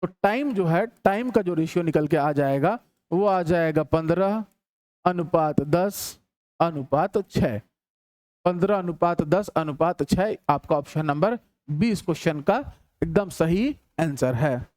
तो टाइम जो है, टाइम का जो रेशियो निकल के आ जाएगा वो आ जाएगा 15:10 अनुपात 6। 15:10 अनुपात 6 आपका ऑप्शन नंबर 20 क्वेश्चन का एकदम सही आंसर है।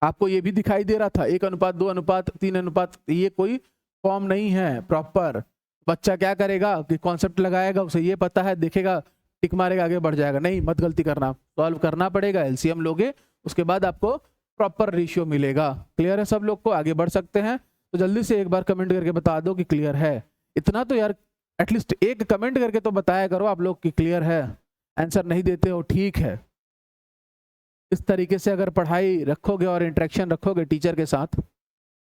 आपको ये भी दिखाई दे रहा था 1:2:3 अनुपात, ये कोई फॉर्म नहीं है प्रॉपर। बच्चा क्या करेगा कि कॉन्सेप्ट लगाएगा, उसे ये पता है, देखेगा, टिक मारेगा, आगे बढ़ जाएगा। नहीं, मत गलती करना, सॉल्व करना पड़ेगा, एलसीएम लोगे, उसके बाद आपको प्रॉपर रेशियो मिलेगा। क्लियर है सब लोग को? आगे बढ़ सकते हैं? तो जल्दी से एक बार कमेंट करके बता दो कि क्लियर है। इतना तो यार एटलीस्ट एक कमेंट करके तो बताया करो आप लोग कि क्लियर है। आंसर नहीं देते हो, ठीक है। इस तरीके से अगर पढ़ाई रखोगे और इंटरेक्शन रखोगे टीचर के साथ, तो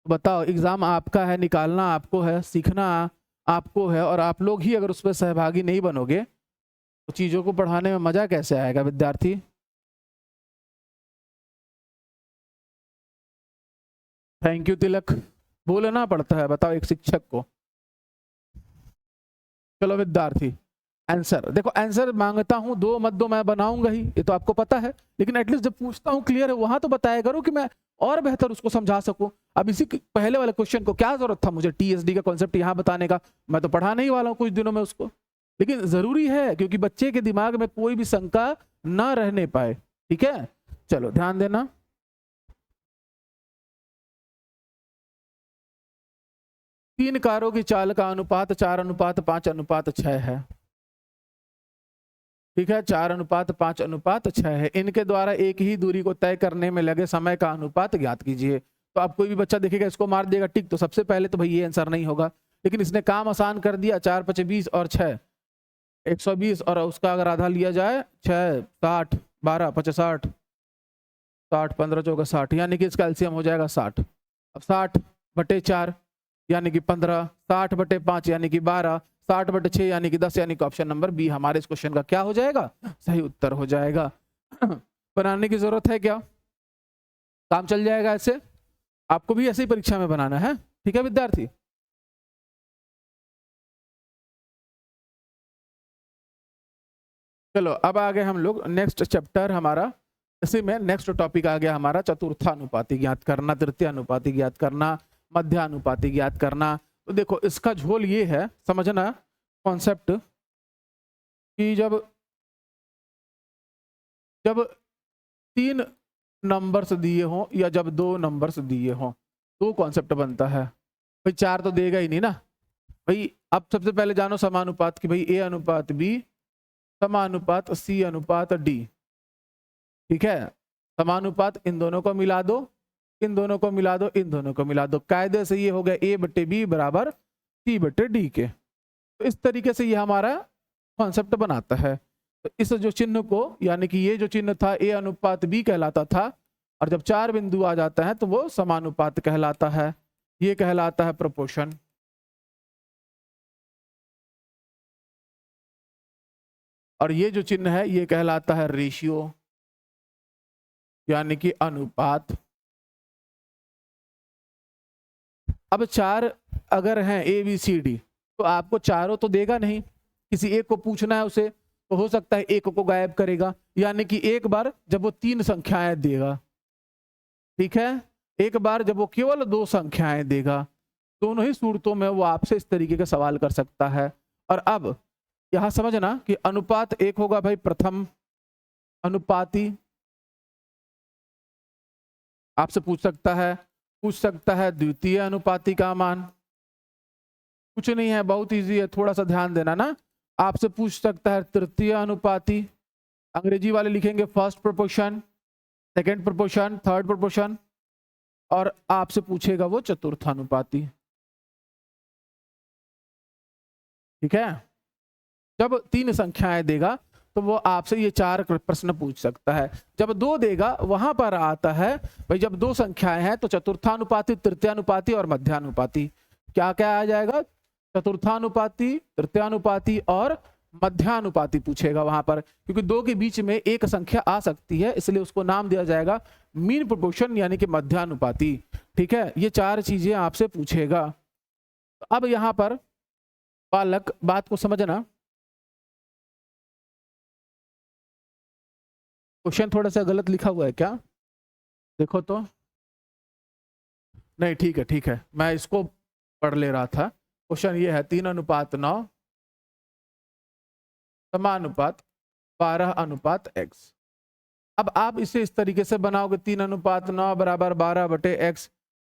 बताओ एग्जाम आपका है, निकालना आपको है, सीखना आपको है, और आप लोग ही अगर उस पर सहभागी नहीं बनोगे तो चीजों को पढ़ाने में मजा कैसे आएगा विद्यार्थी? थैंक यू तिलक। बोलना पड़ता है, बताओ एक शिक्षक को। चलो विद्यार्थी, आंसर देखो, आंसर मांगता हूं 2 मत 2 मैं बनाऊंगा ही, ये तो आपको पता है, लेकिन एटलीस्ट जब पूछता हूं क्लियर है वहां तो बताया करो कि मैं और बेहतर उसको समझा सकूं। अब इसी पहले वाले क्वेश्चन को क्या जरूरत था मुझे टीएसडी का कॉन्सेप्ट यहां बताने का? मैं तो पढ़ाने ही वाला हूं कुछ दिनों में उसको, लेकिन जरूरी है क्योंकि बच्चे के दिमाग में कोई भी शंका ना रहने पाए। ठीक है, चलो ध्यान देना। तीन कारों की चाल का अनुपात 4:5:6 है। ठीक है, 4:5:6 है। इनके द्वारा एक ही दूरी को तय करने में लगे समय का अनुपात ज्ञात कीजिए। तो आप कोई भी बच्चा देखेगा इसको मार देगा टिक, तो सबसे पहले तो भाई ये आंसर नहीं होगा, लेकिन इसने काम आसान कर दिया। 4 5 20 और 6 120, और उसका अगर आधा लिया जाए 6 60 12 5 60 60 15 4 60, यानी कि इसका एलसीएम हो जाएगा 60। अब 60/4 यानी कि 15, 60/5 यानी कि 12, 60/6 यानी कि 10, यानी कि ऑप्शन नंबर बी हमारे इस क्वेश्चन का क्या हो जाएगा? सही उत्तर हो जाएगा। बनाने की जरूरत है क्या? काम चल जाएगा ऐसे। आपको भी ऐसे ही परीक्षा में बनाना है। ठीक है विद्यार्थी, चलो अब आगे हम लोग नेक्स्ट चैप्टर हमारा, इसी में नेक्स्ट टॉपिक आ गया हमारा चतुर्थानुपाती ज्ञात करना, तृतीयानुपाती ज्ञात करना, मध्यानुपाती ज्ञात करना। तो देखो इसका झोल ये है, समझना कॉन्सेप्ट, कि जब 3 नंबर्स दिए हों या जब 2 नंबर्स दिए हों, तो कॉन्सेप्ट बनता है। भाई 4 तो देगा ही नहीं ना भाई। अब सबसे पहले जानो समानुपात की, भाई A/B समानुपात C/D। ठीक है, समानुपात इन दोनों को मिला दो, इन दोनों को मिला दो, इन दोनों को मिला दो, कायदे से ये हो गया A/B = C/D के। तो इस तरीके से ये हमारा कॉन्सेप्ट बनाता है। तो इस जो चिन्ह को, यानी कि ये जो चिन्ह था ए अनुपात बी कहलाता था, और जब 4 बिंदु आ जाता है तो वो समानुपात कहलाता है। ये कहलाता है प्रोपोर्शन। और ये जो चिन्ह है ये कहलाता है रेशियो, यानी कि अनुपात। अब 4 अगर हैं ए बी सी डी, तो आपको चारों तो देगा नहीं, किसी एक को पूछना है उसे, तो हो सकता है एक को गायब करेगा, यानी कि एक बार जब वो 3 संख्याएं देगा, ठीक है, एक बार जब वो केवल 2 संख्याएं देगा, दोनों ही सूरतों में वो आपसे इस तरीके का सवाल कर सकता है। और अब यहां समझना कि अनुपात एक होगा भाई प्रथम अनुपाती, आपसे पूछ सकता है द्वितीय अनुपाती का मान, कुछ नहीं है, बहुत इजी है, थोड़ा सा ध्यान देना ना। आपसे पूछ सकता है तृतीय अनुपाती, अंग्रेजी वाले लिखेंगे first proportion, second proportion, third proportion, और आपसे पूछेगा वो चतुर्थानुपाती, ठीक है। जब 3 संख्याएं देगा तो वो आपसे ये 4 प्रश्न पूछ सकता है। जब 2 देगा वहां पर आता है भाई, जब 2 संख्याएं हैं तो चतुर्थानुपाती, तृतीयानुपाती और मध्यानुपाती। क्या क्या आ जाएगा? चतुर्थानुपाती, तृतीयानुपाती और मध्यानुपाती पूछेगा वहां पर, क्योंकि 2 के बीच में एक संख्या आ सकती है, इसलिए उसको नाम दिया जाएगा मीन प्रोपोर्शन, यानी कि मध्यानुपाती, ठीक है। ये 4 चीजें आपसे पूछेगा। तो अब यहां पर बालक बात को समझना, क्वेश्चन थोड़ा सा गलत लिखा हुआ है क्या? देखो तो, नहीं ठीक है, मैं इसको पढ़ ले रहा था। क्वेश्चन ये है 3:9 समानुपात 12:x। अब आप इसे इस तरीके से बनाओगे 3:9 बराबर 12/x,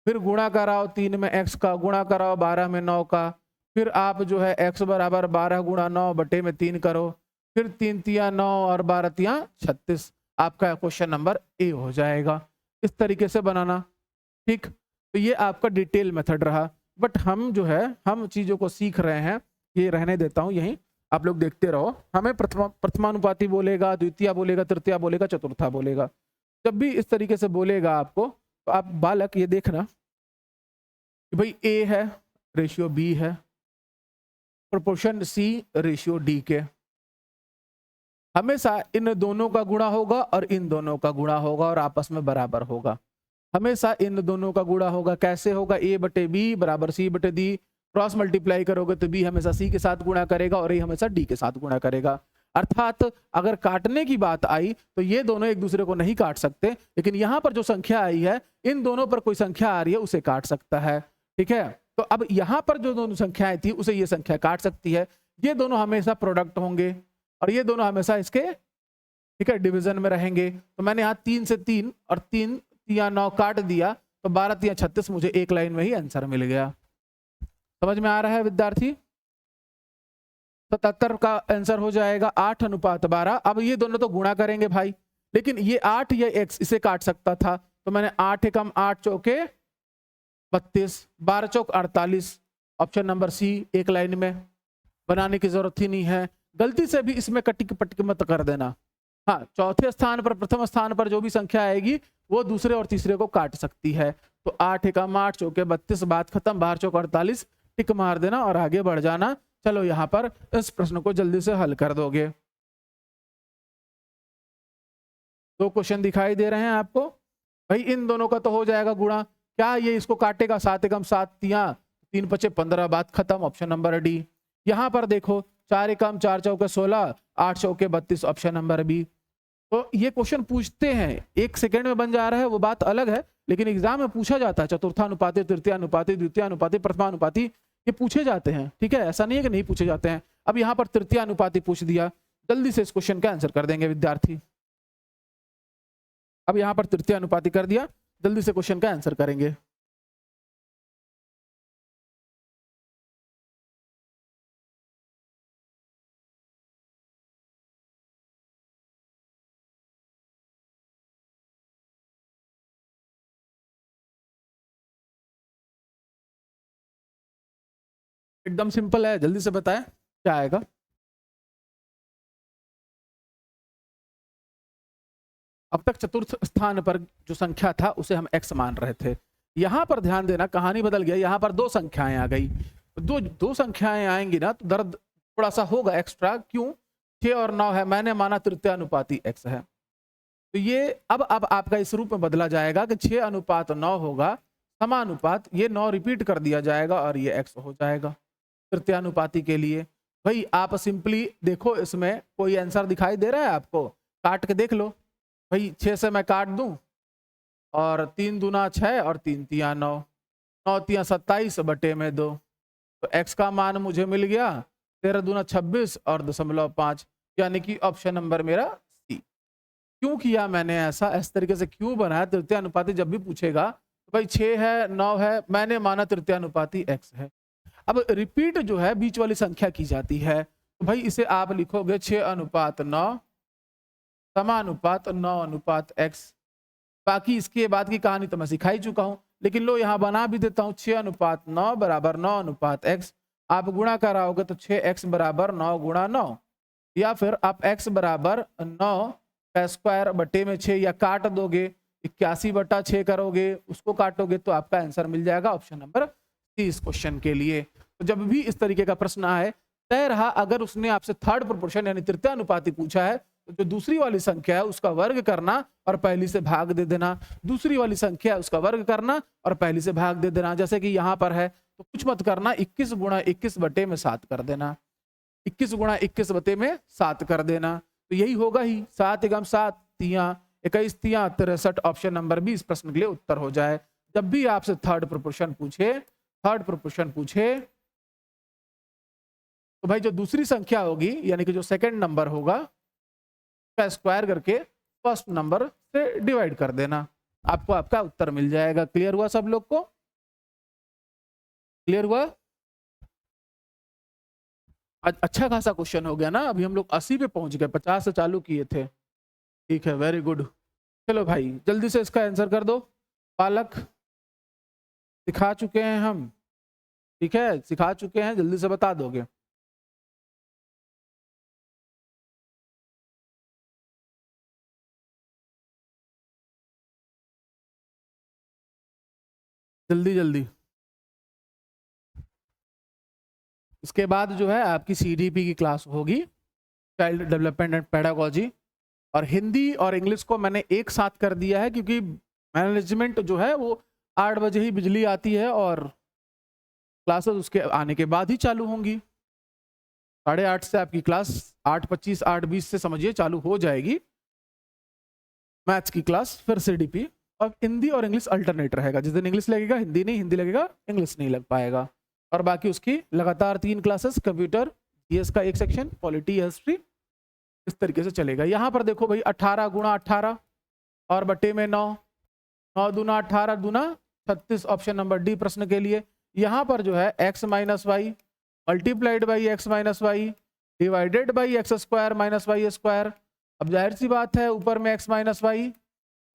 फिर गुणा कराओ 3 में x का, गुणा कराओ 12 में 9 का, फिर आप जो है x बराबर 12 गुणा 9 बटे में 3 करो, फिर 3 तिया 9 और 12 तिया 36। आपका क्वेश्चन नंबर ए हो जाएगा। इस तरीके से बनाना, ठीक। तो ये आपका डिटेल मेथड रहा, बट हम जो है हम चीजों को सीख रहे हैं, ये रहने देता हूं यहीं, आप लोग देखते रहो। हमें प्रथमानुपाती बोलेगा, द्वितीय बोलेगा, तृतीय बोलेगा, चतुर्था बोलेगा। जब भी इस तरीके से बोलेगा आपको, तो आप बालक ये देखना कि भाई ए है रेशियो बी है, प्रोपोर्शन सी रेशियो डी के, हमेशा इन दोनों का गुणा होगा और इन दोनों का गुणा होगा और आपस में बराबर होगा। हमेशा इन दोनों का गुणा होगा, कैसे होगा? ए बटे बी बराबर सी बटे डी, क्रॉस मल्टीप्लाई करोगे तो बी हमेशा सी के साथ गुणा करेगा और ए हमेशा डी के साथ गुणा करेगा। अर्थात अगर काटने की बात आई तो ये दोनों एक दूसरे को नहीं काट सकते, लेकिन यहां पर जो संख्या आई है, इन दोनों पर कोई संख्या आ रही है उसे काट सकता है, ठीक है। तो अब यहां पर जो दोनों संख्याएं थी उसे ये संख्या काट सकती है। ये दोनों हमेशा प्रोडक्ट होंगे और ये दोनों हमेशा इसके, ठीक है, डिवीजन में रहेंगे। तो मैंने यहाँ 3 से 3 और 3 तिया 9 काट दिया, तो 12 तिया 36, मुझे एक लाइन में ही आंसर मिल गया। समझ में आ रहा है विद्यार्थी? 77 का आंसर हो जाएगा 8:12। अब ये दोनों तो गुणा करेंगे भाई, लेकिन ये 8 या x इसे काट सकता था, तो मैंने 8 एकम 8 चौके 32, 12 चौक 48, ऑप्शन नंबर सी, एक लाइन में, बनाने की जरूरत ही नहीं है। गलती से भी इसमें कटिक पटक मत कर देना। हाँ, चौथे स्थान पर, प्रथम स्थान पर जो भी संख्या आएगी वो दूसरे और तीसरे को काट सकती है। तो 8 एकम 8 चौके 32, बात खत्म, 12 चौक 48, टिक मार देना और आगे बढ़ जाना। चलो यहां पर इस प्रश्न को जल्दी से हल कर दोगे। 2 क्वेश्चन दिखाई दे रहे हैं आपको भाई, इन दोनों का तो हो जाएगा गुणा, क्या ये इसको काटेगा? 7 एकम 7 तिया 3 पचे 15, बात खत्म, ऑप्शन नंबर डी। यहां पर देखो 4 एकम 4 चौके 16, 8 चौके 32, ऑप्शन नंबर बी। तो ये क्वेश्चन पूछते हैं, 1 सेकेंड में बन जा रहा है वो बात अलग है, लेकिन एग्जाम में पूछा जाता है। चतुर्थानुपाती, तृतीयानुपाती, द्वितीयानुपाती, प्रथमानुपाती, ये पूछे जाते हैं, ठीक है, ऐसा नहीं है कि नहीं पूछे जाते हैं। अब यहाँ पर तृतीयानुपाती पूछ दिया, जल्दी से इस क्वेश्चन का आंसर कर देंगे विद्यार्थी। अब यहाँ पर तृतीयानुपाती कर दिया, जल्दी से क्वेश्चन का आंसर करेंगे। एकदम सिंपल है, जल्दी से बताएं। क्या आएगा? अब तक चतुर्थ स्थान पर जो संख्या था उसे हम x मान रहे थे। यहां पर ध्यान देना, कहानी बदल गया, यहां पर दो संख्याएं आ गई। दो संख्याएं आएंगी ना तो दर्द थोड़ा सा होगा एक्स्ट्रा। क्यों? 6 और 9 है, मैंने माना तृतीयानुपाती x है, तो ये अब आपका इस रूप में बदला जाएगा कि 6 अनुपात 9 होगा, समानुपात ये 9 रिपीट कर दिया जाएगा और ये x हो जाएगा तृतीयानुपाती के लिए। भाई आप सिंपली देखो, इसमें कोई आंसर दिखाई दे रहा है आपको? काट के देख लो भाई। 6 से मैं काट दूं और 3 दूना 6 और 3 तिया 9, 9 तिया 27 बटे में 2, तो x का मान मुझे मिल गया 13 दूना 26 और 0.5, यानी कि ऑप्शन नंबर मेरा सी। क्यों किया मैंने ऐसा, इस तरीके से क्यों बनाया? तृतीयानुपाती जब भी पूछेगा तो भाई 6 है 9 है, मैंने माना तृतीयानुपाती x है। अब रिपीट जो है बीच वाली संख्या की जाती है, तो भाई इसे आप लिखोगे 6 अनुपात 9 समानुपात 9 अनुपात x। बाकी इसके बाद की कहानी तो मैं सिखा ही चुका हूं, लेकिन लो यहां बना भी देता हूं। 6 अनुपात 9 बराबर 9 अनुपात x। आप गुणा कराओगे तो 6x बराबर 9 गुणा 9, या फिर आप x बराबर 9 का स्क्वायर बटे में 6, या काट दोगे 81 बटा 6 करोगे, उसको काटोगे तो आपका आंसर मिल जाएगा ऑप्शन नंबर सी इस क्वेश्चन के लिए। तो जब भी इस तरीके का प्रश्न आए, तय रहा अगर उसने आपसे थर्ड प्रोपोर्शन यानी तृतीयानुपाती पूछा है तो जो दूसरी वाली संख्या है उसका वर्ग करना और पहली से भाग दे देना, दूसरी वाली संख्या है उसका वर्ग करना और पहली से भाग दे देना। जैसे कि यहाँ पर है तो कुछ मत करना, 21 गुणा 21 बटे में 7 कर देना, 21 गुणा 21 बटे में 7 कर देना, तो यही होगा ही। 7 एकम 7 तिया 21 तिया 63, ऑप्शन नंबर बी इस प्रश्न के लिए उत्तर हो जाए। जब भी आपसे थर्ड प्रोपोर्शन पूछे तो भाई जो दूसरी संख्या होगी यानी कि जो सेकंड नंबर होगा का स्क्वायर करके फर्स्ट नंबर से डिवाइड कर देना, आपको आपका उत्तर मिल जाएगा। क्लियर हुआ सब लोग को? क्लियर हुआ? अच्छा खासा क्वेश्चन हो गया ना। अभी हम लोग 80 पे पहुंच गए, 50 से चालू किए थे। ठीक है, वेरी गुड। चलो भाई जल्दी से इसका आंसर कर दो। पालक सिखा चुके हैं हम, ठीक है, सिखा चुके हैं, जल्दी से बता दोगे। जल्दी जल्दी। इसके बाद जो है आपकी CDP की क्लास होगी, चाइल्ड डेवलपमेंट एंड पेडागोजी, और हिंदी और इंग्लिश को मैंने एक साथ कर दिया है क्योंकि मैनेजमेंट जो है वो 8 बजे ही बिजली आती है और क्लासेस उसके आने के बाद ही चालू होंगी। 8:30 से आपकी क्लास 8:25 8:20 से समझिए चालू हो जाएगी मैथ्स की क्लास, फिर CDP। और हिंदी और इंग्लिश अल्टरनेट रहेगा, जिस दिन इंग्लिश लगेगा हिंदी नहीं, हिंदी लगेगा इंग्लिश नहीं लग पाएगा। और बाकी उसकी लगातार 3 क्लासेस, कंप्यूटर GS का एक सेक्शन, पॉलिटी हिस्ट्री, इस तरीके से चलेगा। यहाँ पर देखो भाई 18 गुणा 18 और बटे में 9, 9 दूना 18 दूना 36, ऑप्शन नंबर डी प्रश्न के लिए। यहाँ पर जो है x minus Y multiplied by X minus Y divided by X square minus Y square. अब जाहिर सी बात है ऊपर में x माइनस वाई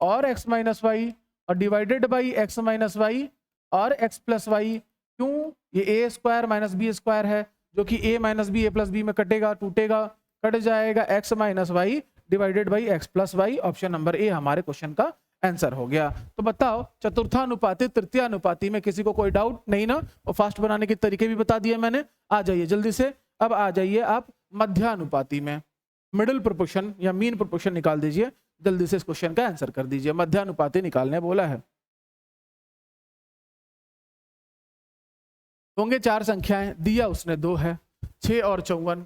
और x माइनस वाई और divided by X minus Y और x प्लस वाई। क्यों? ये A square minus B square है जो कि a minus B A plus B में कटेगा, टूटेगा, कट जाएगा x minus Y divided by X plus Y. Option number A हमारे क्वेश्चन का आंसर हो गया। तो बताओ चतुर्थानुपाती तृतीयानुपाती में किसी को कोई डाउट नहीं ना? और फास्ट बनाने के तरीके भी बता दिए मैंने। आ जाइए जल्दी से, अब आ जाइए आप मध्यानुपाती में। मिडिल प्रोपोर्शन या मीन प्रोपोर्शन निकाल दीजिए, जल्दी से इस क्वेश्चन का आंसर कर दीजिए। मध्यानुपाती निकालने बोला है। होंगे 4 संख्याएं, दिया उसने 2 है, 6 और 54।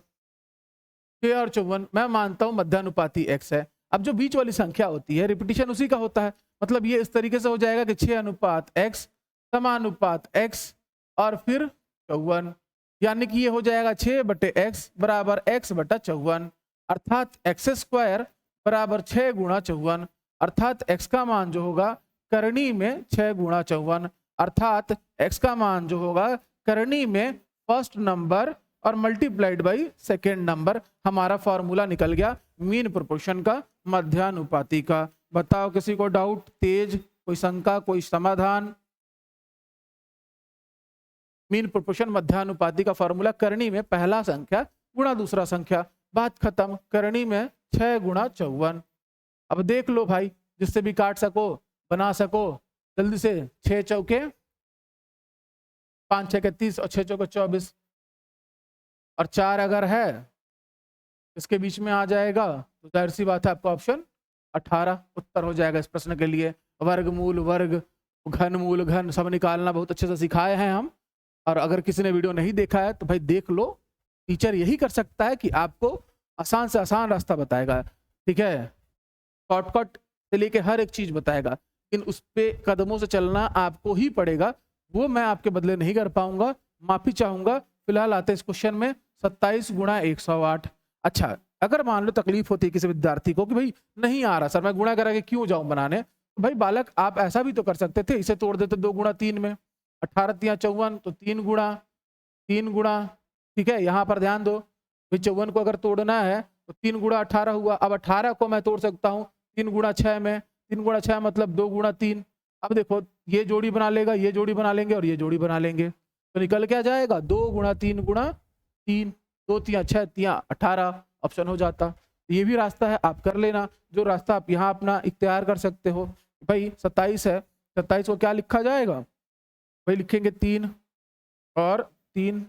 6 और 54 मैं मानता हूं मध्यानुपाती x है। अब जो बीच वाली संख्या होती है रिपीटिशन उसी का होता है, मतलब ये इस तरीके से हो जाएगा कि 6 अनुपात x समानुपात x और फिर 54, यानी कि ये हो जाएगा 6 बटे x बराबर x बटा 54, अर्थात x स्क्वायर बराबर 6 गुणा 54, अर्थात x का मान जो होगा करणी में 6 गुणा 54, अर्थात x का मान जो होगा करणी में फर्स्ट नंबर और मल्टीप्लाइड बाई सेकेंड नंबर। हमारा फॉर्मूला निकल गया मीन प्रोपोर्शन का, मध्यानुपाती का। बताओ किसी को डाउट, तेज, कोई शंका, कोई समाधान? मीन प्रोपोर्शन मध्यानुपाती का फॉर्मूला करनी में पहला संख्या गुणा दूसरा संख्या, बात खत्म। करनी में 6 गुणा 54। अब देख लो भाई, जिससे भी काट सको बना सको जल्दी से। 6 चौके 5 6 30 और 6 चौके 24 और 4 अगर है इसके बीच में आ जाएगा तो जाहिर सी बात है आपका ऑप्शन 18 उत्तर हो जाएगा इस प्रश्न के लिए। वर्गमूल, वर्ग, घनमूल, घन सब निकालना बहुत अच्छे से सिखाए हैं हम। और अगर किसी ने वीडियो नहीं देखा है तो भाई देख लो। टीचर यही कर सकता है कि आपको आसान से आसान रास्ता बताएगा, ठीक है, शॉर्टकट से लेके हर एक चीज बताएगा, लेकिन उस पे कदमों से चलना आपको ही पड़ेगा। वो मैं आपके बदले नहीं कर पाऊंगा, माफी चाहूंगा। फिलहाल आते हैं इस क्वेश्चन में 27 गुणा 108। अच्छा, अगर मान लो तकलीफ होती है किसी विद्यार्थी को कि भाई नहीं आ रहा सर, मैं गुणा करा के क्यों जाऊं बनाने, तो भाई बालक आप ऐसा भी तो कर सकते थे, इसे तोड़ देते 2 गुणा 3 में। 18 तिया 54 तो 3 गुणा, ठीक है। यहाँ पर ध्यान दो, भाई 54 को अगर तोड़ना है तो 3 गुणा 18 हुआ। अब 18 को मैं तोड़ सकता हूँ 3 गुणा 6 में। 3 गुणा 6 मतलब 2 गुणा 3। अब देखो ये जोड़ी बना लेगा, ये जोड़ी बना लेंगे और ये जोड़ी बना लेंगे, तो निकल क्या जाएगा 2 गुणा 3 गुणा 3, 2 तिया 6 तिया 18 ऑप्शन हो जाता। ये भी रास्ता है, आप कर लेना। जो रास्ता आप यहाँ अपना इख्तियार कर सकते हो। भाई 27 है, 27 को क्या लिखा जाएगा, भाई लिखेंगे 3 और 3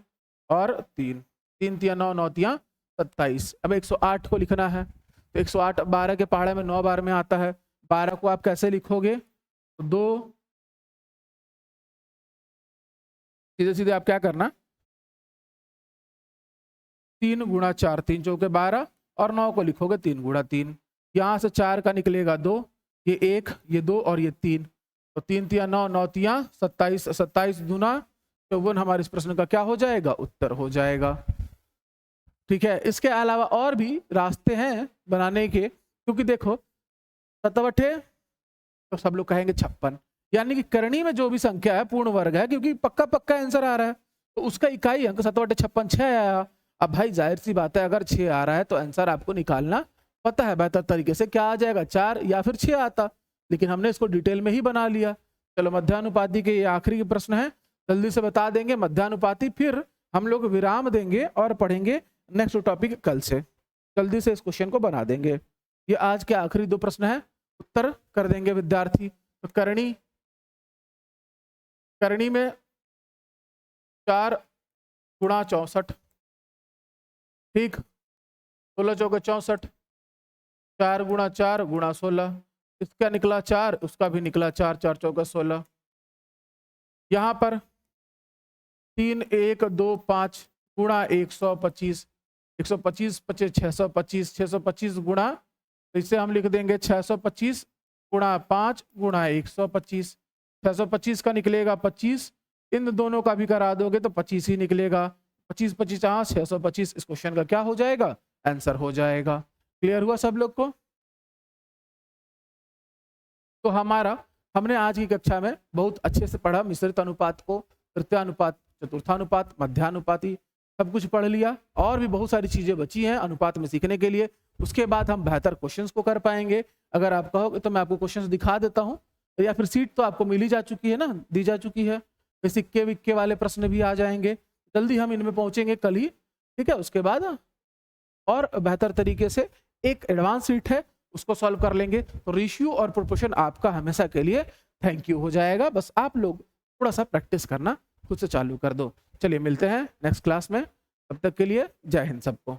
और 3, 3 तिया 9, 9 तिया 27। अब 108 को लिखना है तो 108 12 के पहाड़े में 9 बार में आता है। 12 को आप कैसे लिखोगे, तो 2 सीधे सीधे आप क्या करना 3 गुणा 4, 3 चौके 12 और 9 को लिखोगे 3 गुणा 3। यहाँ से 4 का निकलेगा 2, ये 1, ये 2 और ये 3, तो 3 तिया 9, 9 तिया 27, 27 दूना 54 हमारे इस प्रश्न का क्या हो जाएगा, उत्तर हो जाएगा। ठीक है, इसके अलावा और भी रास्ते हैं बनाने के, क्योंकि देखो 57 तो सब लोग कहेंगे 56, यानी कि करनी में जो भी संख्या है पूर्ण वर्ग है, क्योंकि पक्का पक्का आंसर आ रहा है तो उसका इकाई अंक 57 56 6 आया। अब भाई जाहिर सी बात है अगर 6 आ रहा है तो आंसर आपको निकालना पता है बेहतर तरीके से, क्या आ जाएगा 4 या फिर 6 आता, लेकिन हमने इसको डिटेल में ही बना लिया। चलो मध्यानुपाती के ये आखिरी प्रश्न है, जल्दी से बता देंगे मध्यानुपाती, फिर हम लोग विराम देंगे और पढ़ेंगे नेक्स्ट टॉपिक कल से। जल्दी से इस क्वेश्चन को बना देंगे, ये आज के आखिरी 2 प्रश्न है, उत्तर कर देंगे विद्यार्थी। तो करनी में 4 गुणा 64, ठीक, 16 चौके 64, 4 गुणा 4 गुणा 16, इसका निकला 4, उसका भी निकला 4, 4 चौके 16। यहाँ पर 3 1 2 5 गुणा 125, 125 25 625, 625 गुणा, तो इसे हम लिख देंगे 625 गुणा 5 गुणा 125, 625 का निकलेगा 25, इन दोनों का भी करा दोगे तो 25 ही निकलेगा। 25 25 हाँ 625 इस क्वेश्चन का क्या हो जाएगा, आंसर हो जाएगा। क्लियर हुआ सब लोग को? तो हमने आज की कक्षा में बहुत अच्छे से पढ़ा, मिश्रित अनुपात को, तृतीयानुपात, चतुर्थानुपात, मध्यानुपाती, सब कुछ पढ़ लिया। और भी बहुत सारी चीजें बची हैं अनुपात में सीखने के लिए, उसके बाद हम बेहतर क्वेश्चंस को कर पाएंगे। अगर आप कहोगे तो मैं आपको क्वेश्चंस दिखा देता हूं, या फिर सीट तो आपको मिल ही जा चुकी है ना, दी जा चुकी है, सिक्के विक्के वाले प्रश्न भी आ जाएंगे, जल्दी हम इनमें पहुंचेंगे कल ही, ठीक है। उसके बाद और बेहतर तरीके से एक एडवांस सीट है उसको सॉल्व कर लेंगे, तो रेशियो और प्रोपोर्शन आपका हमेशा के लिए थैंक यू हो जाएगा। बस आप लोग थोड़ा सा प्रैक्टिस करना खुद से चालू कर दो। चलिए मिलते हैं नेक्स्ट क्लास में, तब तक के लिए जय हिंद सबको।